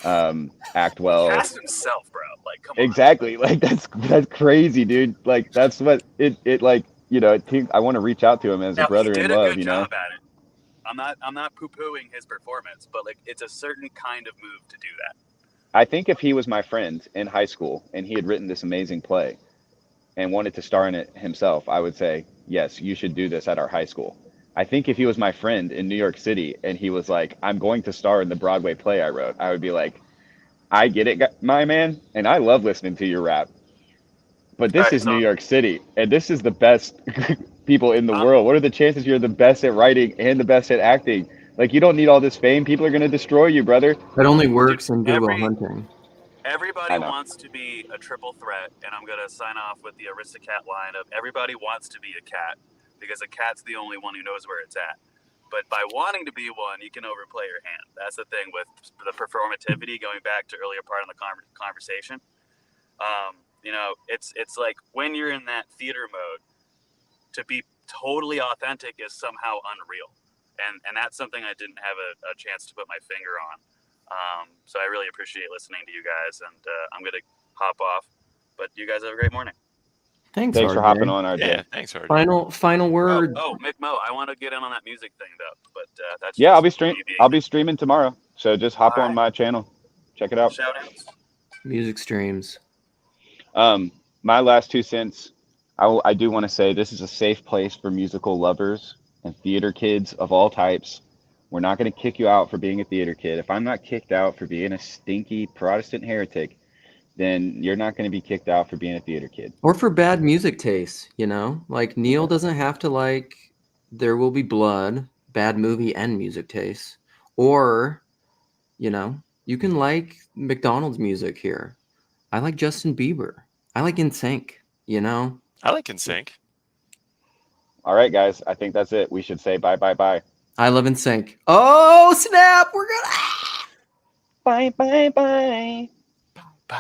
act well. Cast himself, bro. Like, come on. Exactly. Like that's crazy, dude. Like that's what it like, I want to reach out to him as a brother He in did a love, good job at it. I'm not poo-pooing his performance, but like it's a certain kind of move to do that. I think if he was my friend in high school and he had written this amazing play and wanted to star in it himself, I would say, yes, you should do this at our high school. I think if he was my friend in New York City and he was like, I'm going to star in the Broadway play I wrote, I would be like, I get it, my man, and I love listening to your rap. But this is New York City, and this is the best people in the world. What are the chances you're the best at writing and the best at acting? Like, you don't need all this fame. People are going to destroy you, brother. That only works in Good Will Hunting. Everybody wants to be a triple threat, and I'm going to sign off with the Aristocat line of everybody wants to be a cat because a cat's the only one who knows where it's at. But by wanting to be one, you can overplay your hand. That's the thing with the performativity, going back to earlier part of the conversation. It's like when you're in that theater mode, to be totally authentic is somehow unreal. And that's something I didn't have a chance to put my finger on. So I really appreciate listening to you guys, and I'm going to hop off. But you guys have a great morning. Thanks for hopping on, RJ. Yeah, thanks, RJ. Final word. Oh, Mick Mo, I want to get in on that music thing though, but that's I'll be streaming tomorrow, so just hop on my channel, check it out. Shout outs. Music streams. My last 2 cents. I do want to say this is a safe place for musical lovers and theater kids of all types. We're not going to kick you out for being a theater kid. If I'm not kicked out for being a stinky Protestant heretic, then you're not going to be kicked out for being a theater kid. Or for bad music taste, Like Neal doesn't have to like There Will Be Blood, bad movie and music taste. Or, you can like McDonald's music here. I like Justin Bieber. I like NSYNC, I like NSYNC. All right, guys. I think that's it. We should say bye, bye, bye. I love NSYNC. Oh, snap. We're going to... Bye, bye, bye.